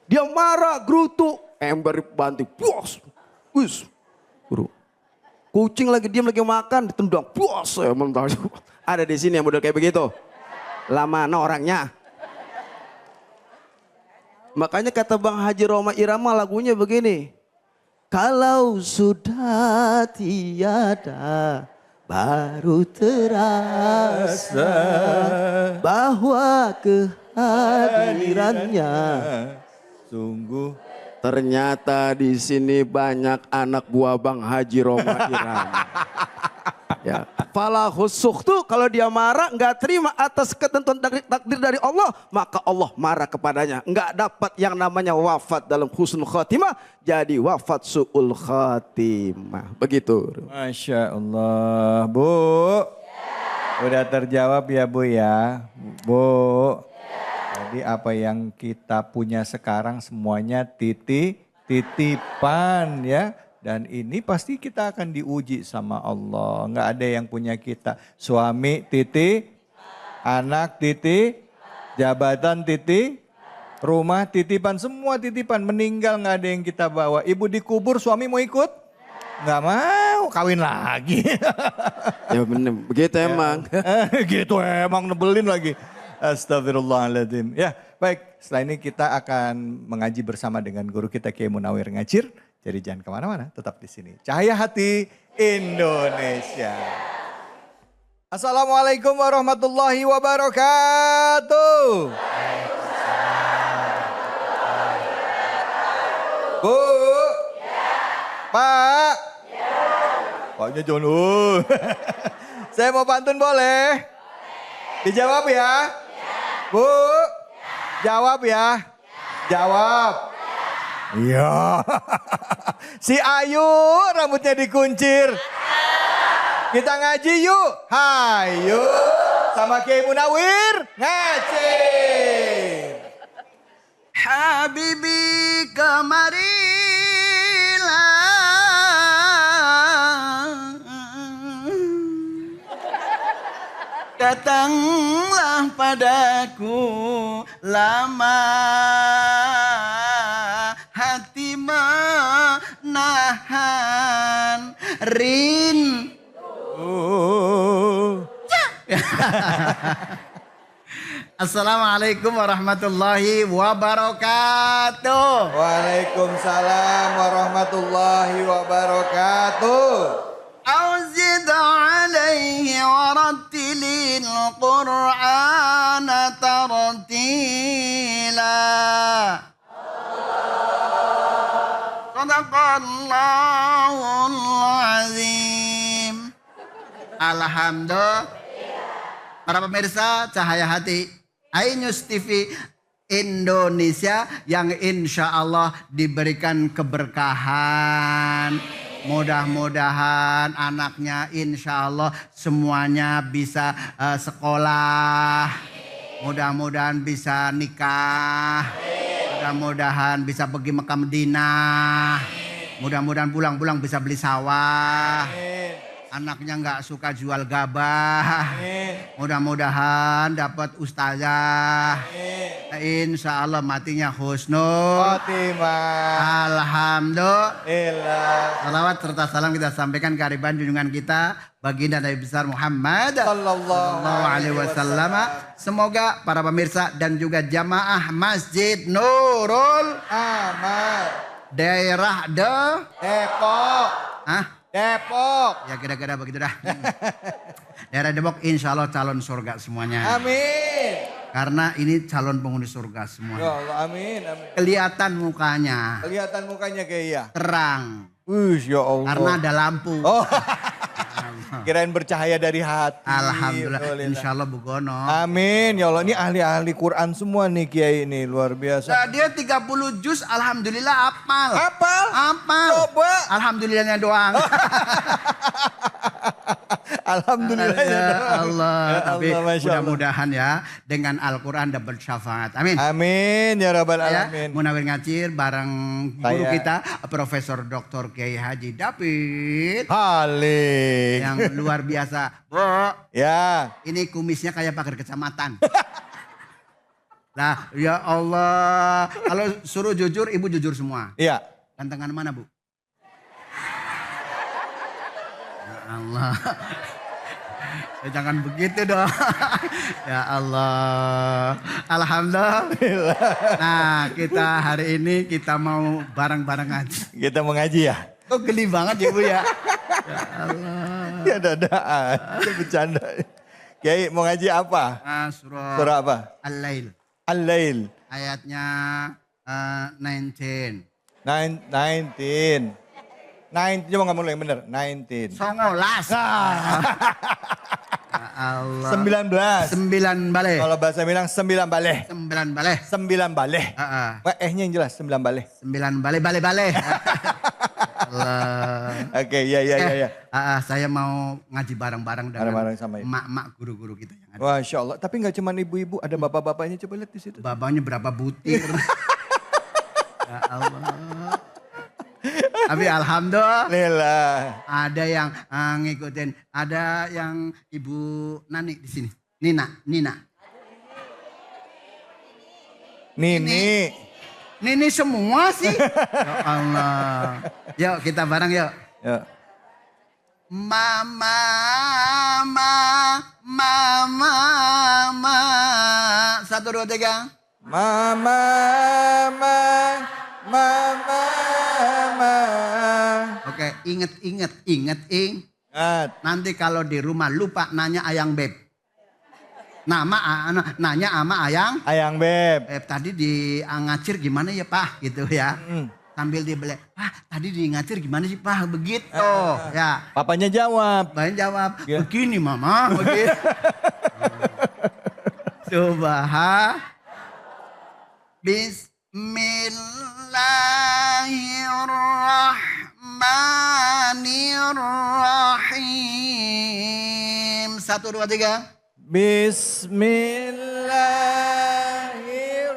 Dia marah, gerutu, ember banting, puas. Guru. Kucing lagi diam lagi makan ditendang. Puas saya mentah. Ada di sini yang model kayak begitu. Lama orangnya. Makanya kata Bang Haji Roma Irama lagunya begini. Kalau sudah tiada baru terasa bahwa kehadirannya sungguh Ternyata di sini banyak anak buah Bang Haji Roma Irama. Ya, falahus sukhtu, kalau dia marah nggak terima atas ketentuan takdir dari Allah, maka Allah marah kepadanya. Nggak dapat yang namanya wafat dalam husnul khatimah, jadi wafat su'ul khatimah. Begitu. Masya Allah, Bu. Udah terjawab ya Bu ya, Bu. Jadi apa yang kita punya sekarang semuanya titipan ya. Dan ini pasti kita akan diuji sama Allah. Enggak ada yang punya kita. Suami anak jabatan rumah titipan. Semua titipan, meninggal nggak ada yang kita bawa. Ibu dikubur, suami mau ikut? Nggak mau, kawin lagi. Ya bener, begitu emang. Gitu emang, nebelin lagi. Astagfirullahaladzim. Ya baik, setelah ini kita akan mengaji bersama dengan guru kita Kiai Munawir Ngacir. Jadi jangan kemana-mana, tetap di sini. Cahaya Hati Indonesia. Assalamualaikum warahmatullahi wabarakatuh. Bu, Pak. Paknya John. Saya mau pantun boleh? Dijawab ya? Bu, jawab ya? Jawab. Iya. Si Ayu rambutnya dikuncir. Kita ngaji yuk. Hayu. Sama Kiai Munawir ngaji. Habibi kemarilah, datanglah padaku lama, hati menahan Assalamualaikum warahmatullahi wabarakatuh. Waalaikumsalam warahmatullahi wabarakatuh. Auzid alaihi warattilil Qur'ana tartila. Sadaqallahul azim. Alhamdulillah. Para pemirsa Cahaya Hati iNews TV Indonesia yang insya Allah diberikan keberkahan. Mudah-mudahan anaknya insya Allah semuanya bisa sekolah. Mudah-mudahan bisa nikah. Mudah-mudahan bisa pergi Mekah Madinah. Mudah-mudahan pulang-pulang bisa beli sawah. Anaknya nggak suka jual gabah. Mudah-mudahan dapat ustazah. Insya Allah matinya husnul khotimah. Alhamdulillah. Salawat serta salam kita sampaikan kehadiran junjungan kita baginda Nabi besar Muhammad sallallahu alaihi wasallam. Semoga para pemirsa dan juga jamaah Masjid Nurul Amal daerah Depok. Depok. Ya kira-kira begitu dah. Daerah Depok insya Allah calon surga semuanya. Amin. Karena ini calon penghuni surga semuanya. Ya Allah, amin, amin. Kelihatan mukanya. Kelihatan mukanya kayak iya. Terang. Ya Allah. Karena ada lampu. Oh. Kirain bercahaya dari hati. Alhamdulillah. Insya Allah Bu Gono. Amin. Ya Allah, ini ahli-ahli Quran semua nih Kiai ini. Luar biasa. Nah, dia 30 juz alhamdulillah hafal. Hafal? Hafal. Coba. Alhamdulillahnya doang. Alhamdulillah ya Allah. Tapi mudah-mudahan ya dengan Al-Quran dapat syafaat. Amin. Amin ya Rabbal Alamin. Munawir Ngacir bareng guru kita Profesor Dr. Kiai Haji David Halik. Yang luar biasa. Bu. Ya. Ini kumisnya kayak pagar kecamatan. Nah ya Allah. Kalau suruh jujur ibu jujur semua. Iya. Gantengan mana Bu? Ya Allah. Jangan begitu dong. Ya Allah. Alhamdulillah. Nah kita hari ini kita mau bareng-bareng ngaji. Kita mau ngaji ya? Kok geli banget ya Bu ya? Ya Allah. Ya dadaan. Itu bercanda. Kiai mau ngaji apa? Surah apa? Al-Lail. Al-Lail. Ayatnya 19. 19. 19, coba ngomong yang bener. 19. 19. Ya Allah. 19. 9 baleh. Kalau bahasa bilang 9 baleh. 9 baleh. 9 baleh. Nya yang jelas 9 baleh. 9 baleh. Allah. Oke, ya. Saya mau ngaji bareng-bareng dengan Bareng-bareng sama ibu. emak-emak guru-guru kita yang ada. Masya Allah. Tapi nggak cuma ibu-ibu, ada bapak-bapaknya. Coba lihat di situ. Bapaknya berapa butir. Ya Allah. Tapi alhamdulillah ada yang ngikutin, ada yang Ibu Nani di sini. Nina. Nini semua sih. Ya Allah. Yuk kita bareng yuk. Mama. Satu, dua, tiga. Mama. Oke, inget. Nanti kalau di rumah lupa nanya ayang beb. Nanya sama Ayang beb. Tadi di ngacir gimana ya Pak gitu ya. Sambil dibeli. Tadi di ngacir gimana sih Pak begitu ya. Papanya jawab. Begini Mama. Begini. Bismillahirrahmanirrahim. 1, 2, 3. Bismillahirrahmanirrahim.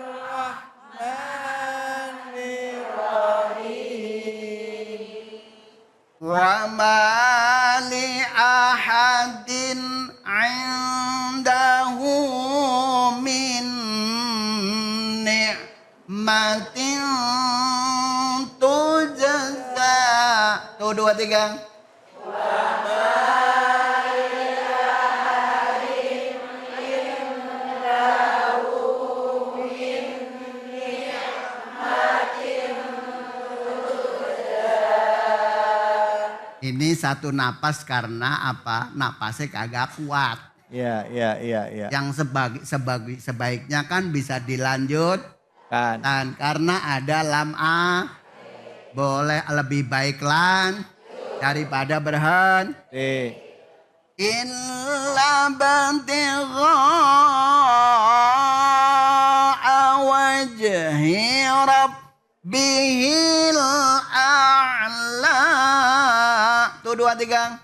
Wa ma li ahadin indahu min ni'matin tujza. Tuh, 2, 3. Ini satu napas karena apa? Napasnya kagak kuat. Iya. Yang sebaiknya kan bisa dilanjut kan karena ada lam a. Boleh lebih baik lan daripada berhenti. Illa bantigha wajhi rabbihil a'la. Tuh, 2, 3.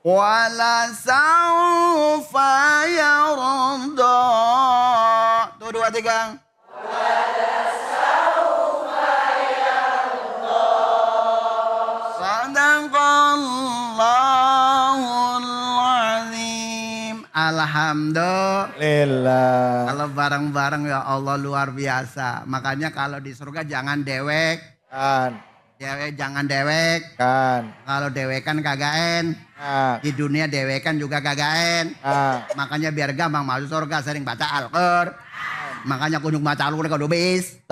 Wala sawfa yarda. Tuh, 2, 3. Sadaqallahul azim. Alhamdulillah. Kalau bareng-bareng ya Allah luar biasa. Makanya kalau di surga jangan dewek. Jangan dewek. Kalau dewekan kagaen. Di dunia dewekan juga kagaen. Makanya biar gampang masuk surga sering baca Al-Qur'an. Makanya kunjung baca Al-Qur'an kalau bis.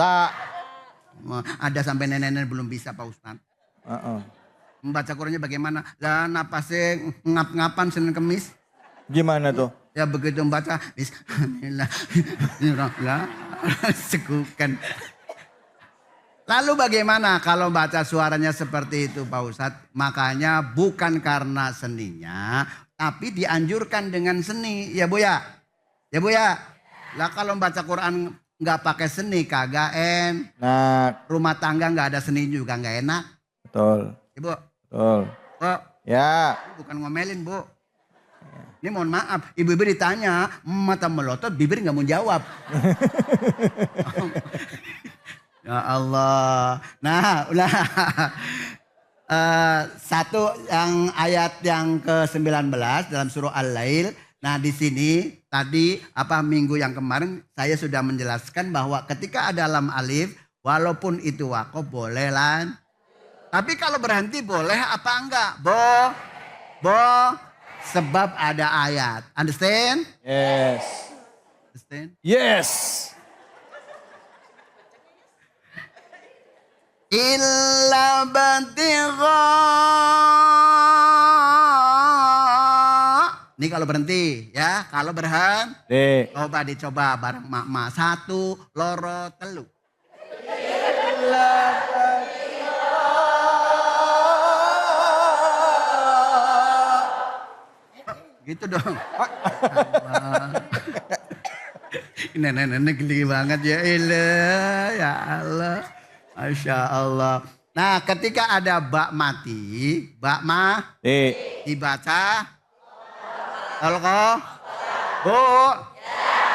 Ada sampai nenek-nenek belum bisa Pak Ustadz. Membaca Qur'annya bagaimana? Dan napasnya ngap-ngapan Senin Kemis. Gimana tuh? Ya begitu membaca Bismillahirrahmanirrahim. Segukan. Lalu bagaimana kalau baca suaranya seperti itu Pak Ustadz? Makanya bukan karena seninya, tapi dianjurkan dengan seni. Ya Bu ya? Ya Bu ya? Lah kalau baca Quran nggak pakai seni kagak enak. Rumah tangga nggak ada seni juga nggak enak. Betul. Ibu. Betul. Bu. Ya. Bukan ngomelin Bu. Ini mohon maaf, ibu-ibu ditanya, mata melotot, bibir nggak mau jawab. Ya Allah. Nah, ulah. Satu yang ayat yang ke-19 dalam surah Al-Lail. Nah, di sini tadi minggu yang kemarin saya sudah menjelaskan bahwa ketika ada lam alif, walaupun itu wakof boleh lan. Tapi kalau berhenti boleh apa enggak? Sebab ada ayat. Understand? Yes. Understand? Yes. Illa bantigha kalau berhenti ya. Kalau berhenti. Coba dicoba bareng mak-mak. 1, loro, telu. Gitu dong. Nenek-nenek geli banget ya ilah. Ya Allah. Masya Allah. Nah ketika ada bak mati. Bak dibaca. Bu.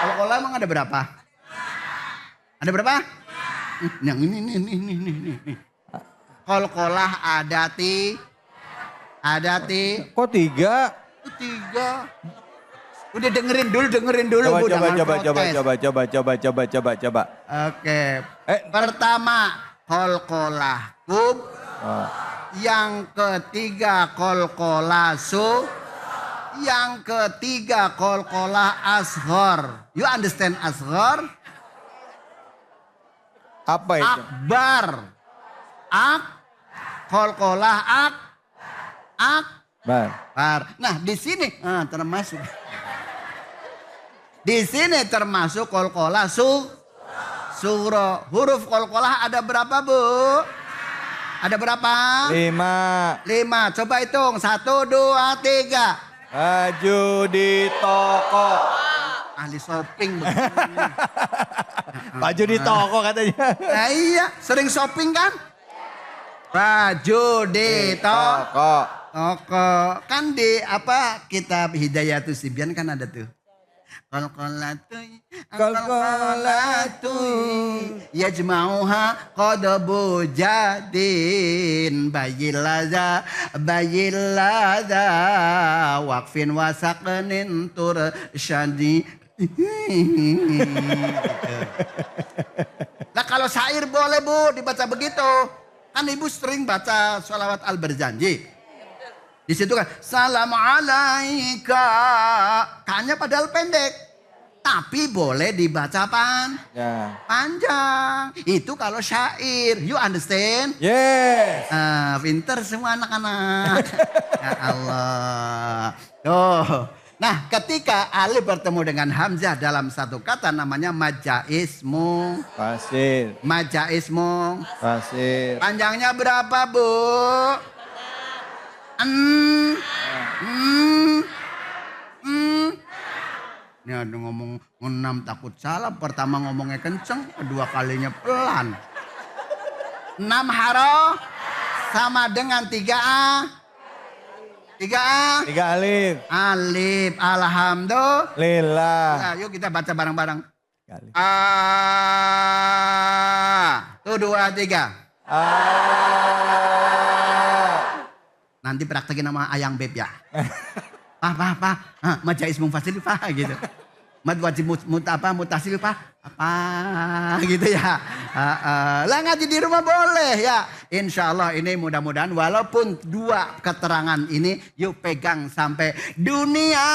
Qalqalah emang ada berapa? Ada berapa? Yang ini. Qalqalah ada Kok 3? 3. Udah dengerin dulu. Coba. Oke. Pertama qalqalah kub. Yang ketiga qalqalah su. Yang ketiga qalqalah asghar. You understand asghar? Apa itu? Akbar. Qalqalah Bar. Nah di sini termasuk. Di sini termasuk qalqalah sugro. Huruf qalqalah ada berapa Bu? Ada berapa? 5. Coba hitung. 1, 2, 3. Baju di toko. Ahli shopping. Baju di toko katanya. Nah, iya, sering shopping kan? Baju di toko. Kan di apa kitab Hidayatus Sibyan kan ada tuh. Qalqalatu yajma'uha qadabu jadin bayilada waqfin wasaqnin tursyadi. Nah kalau syair boleh Bu dibaca begitu. Kan Ibu sering baca sholawat al-Barzanji. Di situ kan salam alaika. Kanya padahal pendek. Tapi boleh dibaca panjang. Itu kalau syair. You understand? Yes. Pinter semua anak-anak. Ya Allah. Tuh. Nah ketika alif bertemu dengan hamzah dalam satu kata namanya majaismu. Fasir. Majaismu. Fasir. Panjangnya berapa Bu? Ini ada ngomong 6 takut salah. Pertama ngomongnya kenceng, kedua kalinya pelan. 6 haro sama dengan 3A. 3A. 3 alif. Alif. Alhamdulillah. Nah, yuk kita baca bareng-bareng. Tuh 2, 3. Nanti praktekin sama Ayang Beb ya. Pak. Majais mungfasil Pak gitu. Mad wajib mutasil Pak. Apa gitu ya. Lah ngaji di rumah boleh ya. Insya Allah ini mudah-mudahan walaupun 2 keterangan ini yuk pegang sampai dunia.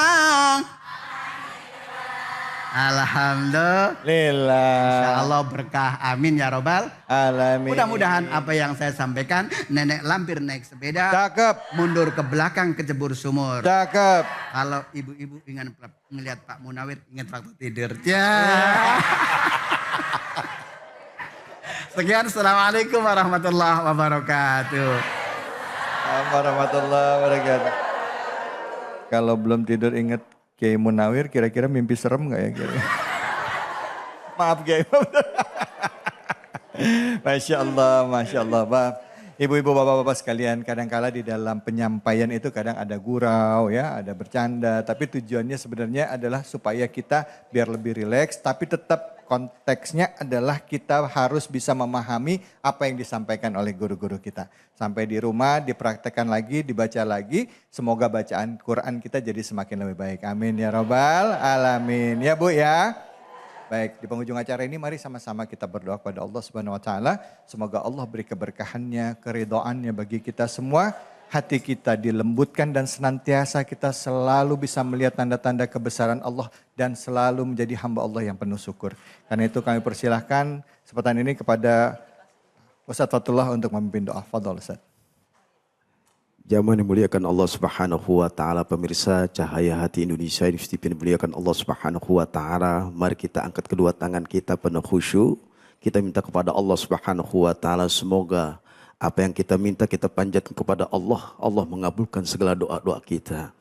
Alhamdulillah. Insya Allah berkah. Amin ya robbal alamin. Mudah-mudahan apa yang saya sampaikan. Nenek lampir naik sepeda. Cakep. Mundur ke belakang kecebur sumur. Cakep. Kalau ibu-ibu ingin melihat Pak Munawir ingat waktu tidur. Ya. Sekian. Assalamualaikum warahmatullahi wabarakatuh. Warahmatullahi wabarakatuh. Kalau belum tidur ingat Kiai Munawir, kira-kira mimpi serem gak ya? Maaf Kiai. Masya Allah. Ibu-ibu, bapak-bapak sekalian, kadang-kala di dalam penyampaian itu kadang ada gurau ya, ada bercanda. Tapi tujuannya sebenarnya adalah supaya kita biar lebih rileks, tapi tetap konteksnya adalah kita harus bisa memahami apa yang disampaikan oleh guru-guru kita. Sampai di rumah dipraktekkan lagi, dibaca lagi. Semoga bacaan Quran kita jadi semakin lebih baik. Amin ya robbal alamin. Ya Bu ya. Baik, di penghujung acara ini mari sama-sama kita berdoa kepada Allah Subhanahu wa taala. Semoga Allah beri keberkahannya, keridhaannya bagi kita semua. Hati kita dilembutkan dan senantiasa kita selalu bisa melihat tanda-tanda kebesaran Allah dan selalu menjadi hamba Allah yang penuh syukur. Karena itu kami persilahkan kesempatan ini kepada Ustadz Fatullah untuk memimpin doa. Fadhol Ustadz. Jamaah yang dimuliakan Allah Subhanahu wa taala, pemirsa Cahaya Hati Indonesia TV yang dimuliakan Allah Subhanahu wa taala. Mari kita angkat kedua tangan kita penuh khusyuk. Kita minta kepada Allah Subhanahu wa taala semoga apa yang kita minta kita panjatkan kepada Allah. Allah mengabulkan segala doa-doa kita.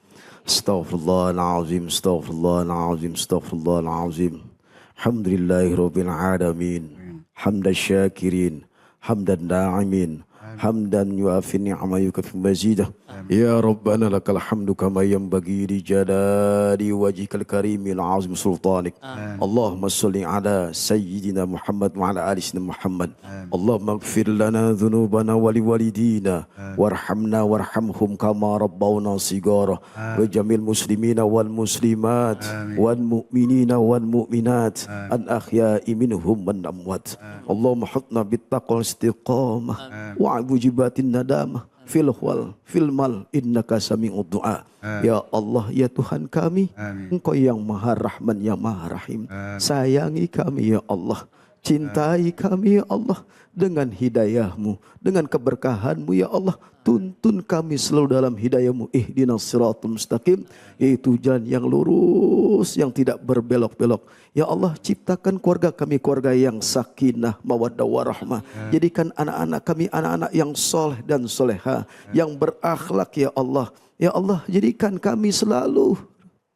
Astaghfirullahalazim, astaghfirullahalazim, astaghfirullahalazim. Alhamdulillahirabbil alamin. Hamdasyakirin, hamdan na'imin. Hamdan yuafi ni'ma yukafi mazidah. Ya Rabbana lakal hamdu kama yanbaghi li jalali wajhikal karimil azim sultanik. Allahumma salli ala sayyidina Muhammad wa ala ali sayyidina Muhammad. Allahumma ighfir lana dhunubana wa liwalidina warhamna warhamhum kama rabbawna sigara wa jamil muslimina wal muslimat wal mu'minina wal mu'minat al ahya'i minhum wan amwat. Allahumma hutna bittaqwa istiqamah wa wujibatin nadamah fil wal fil mal innaka sami'ud du'a. Ya Allah, ya Tuhan kami, Engkau yang Maha Rahman, yang Maha Rahim. Sayangi kami ya Allah, cintai kami ya Allah dengan hidayah-Mu, dengan keberkahan-Mu ya Allah. Tuntun kami selalu dalam hidayah-Mu. Ihdinas siratal mustaqim, yaitu jalan yang lurus, yang tidak berbelok-belok. Ya Allah, ciptakan keluarga kami keluarga yang sakinah, mawaddah warahmah. Jadikan anak-anak kami anak-anak yang soleh dan soleha, yang berakhlak ya Allah. Ya Allah, jadikan kami selalu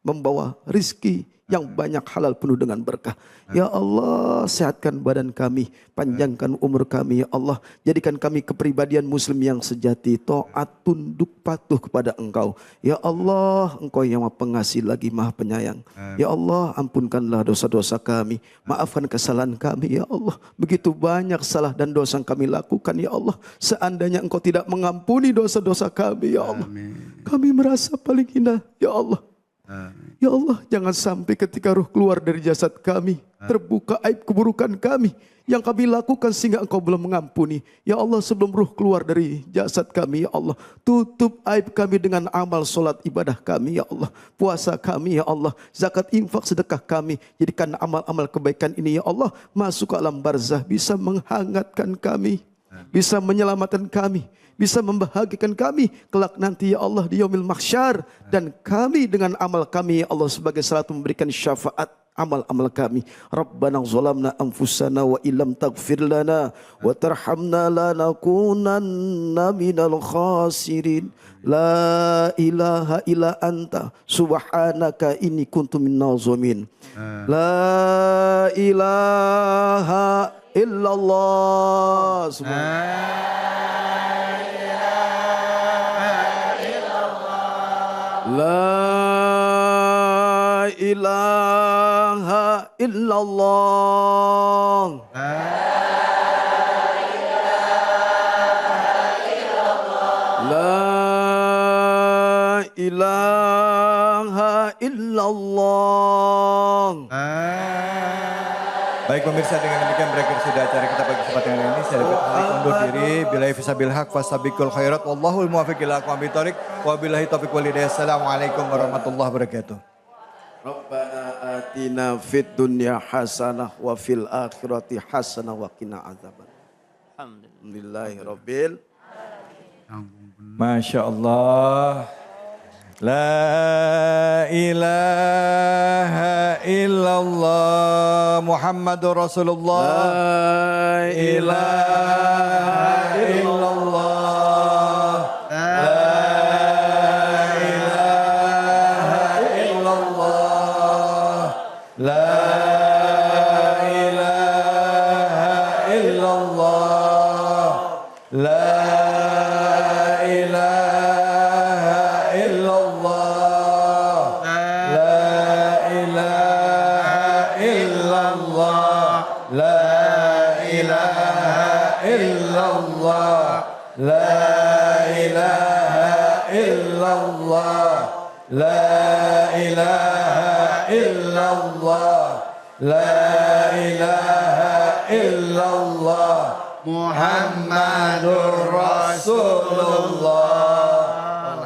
membawa rizki yang banyak halal penuh dengan berkah. Ya Allah, sehatkan badan kami, panjangkan umur kami ya Allah. Jadikan kami kepribadian muslim yang sejati, taat, tunduk, patuh kepada Engkau. Ya Allah, Engkau yang Maha Pengasih lagi Maha Penyayang. Ya Allah, ampunkanlah dosa-dosa kami, maafkan kesalahan kami ya Allah. Begitu banyak salah dan dosa yang kami lakukan ya Allah. Seandainya Engkau tidak mengampuni dosa-dosa kami ya Allah, kami merasa paling hina ya Allah. Ya Allah, jangan sampai ketika ruh keluar dari jasad kami, terbuka aib keburukan kami yang kami lakukan sehingga Engkau belum mengampuni. Ya Allah, sebelum ruh keluar dari jasad kami, ya Allah, tutup aib kami dengan amal solat ibadah kami, ya Allah, puasa kami, ya Allah, zakat infak sedekah kami. Jadikan amal-amal kebaikan ini, ya Allah, masuk ke alam barzah, bisa menghangatkan kami, bisa menyelamatkan kami, bisa membahagiakan kami kelak nanti ya Allah di yaumil mahsyar. Dan kami dengan amal kami ya Allah sebagai salah satu memberikan syafaat amal-amal kami. Rabbana zalamna anfusana wa illam taghfir lana wa tarhamna lanakunanna minal khasirin. La ilaha illa anta subhanaka inni kuntu minaz zalimin. La ilaha illallah. La ilaha illallah. La ilaha illallah. Baik pemirsa, dengan demikian berakhir sudah acara kita pada kesempatan hari ini. Saya dapat undur diri. Billahi fisabil haq fastabiqul khairat. Wallahul muwaffiq ila aqwamit thoriq. Wabillahi taufiq wal hidayah. Assalamualaikum warahmatullahi wabarakatuh. Rabbana atina fid dunya hasanah wa fil akhirati hasanah wa qina adzaban. Alhamdulillahirabbil. Masya Allah. La ilaha illallah Muhammadur Rasulullah. La ilaha illallah. La ilaha illallah. La ilaha illallah. La La ilaha illallah. La ilaha illallah. Muhammadur Rasulullah.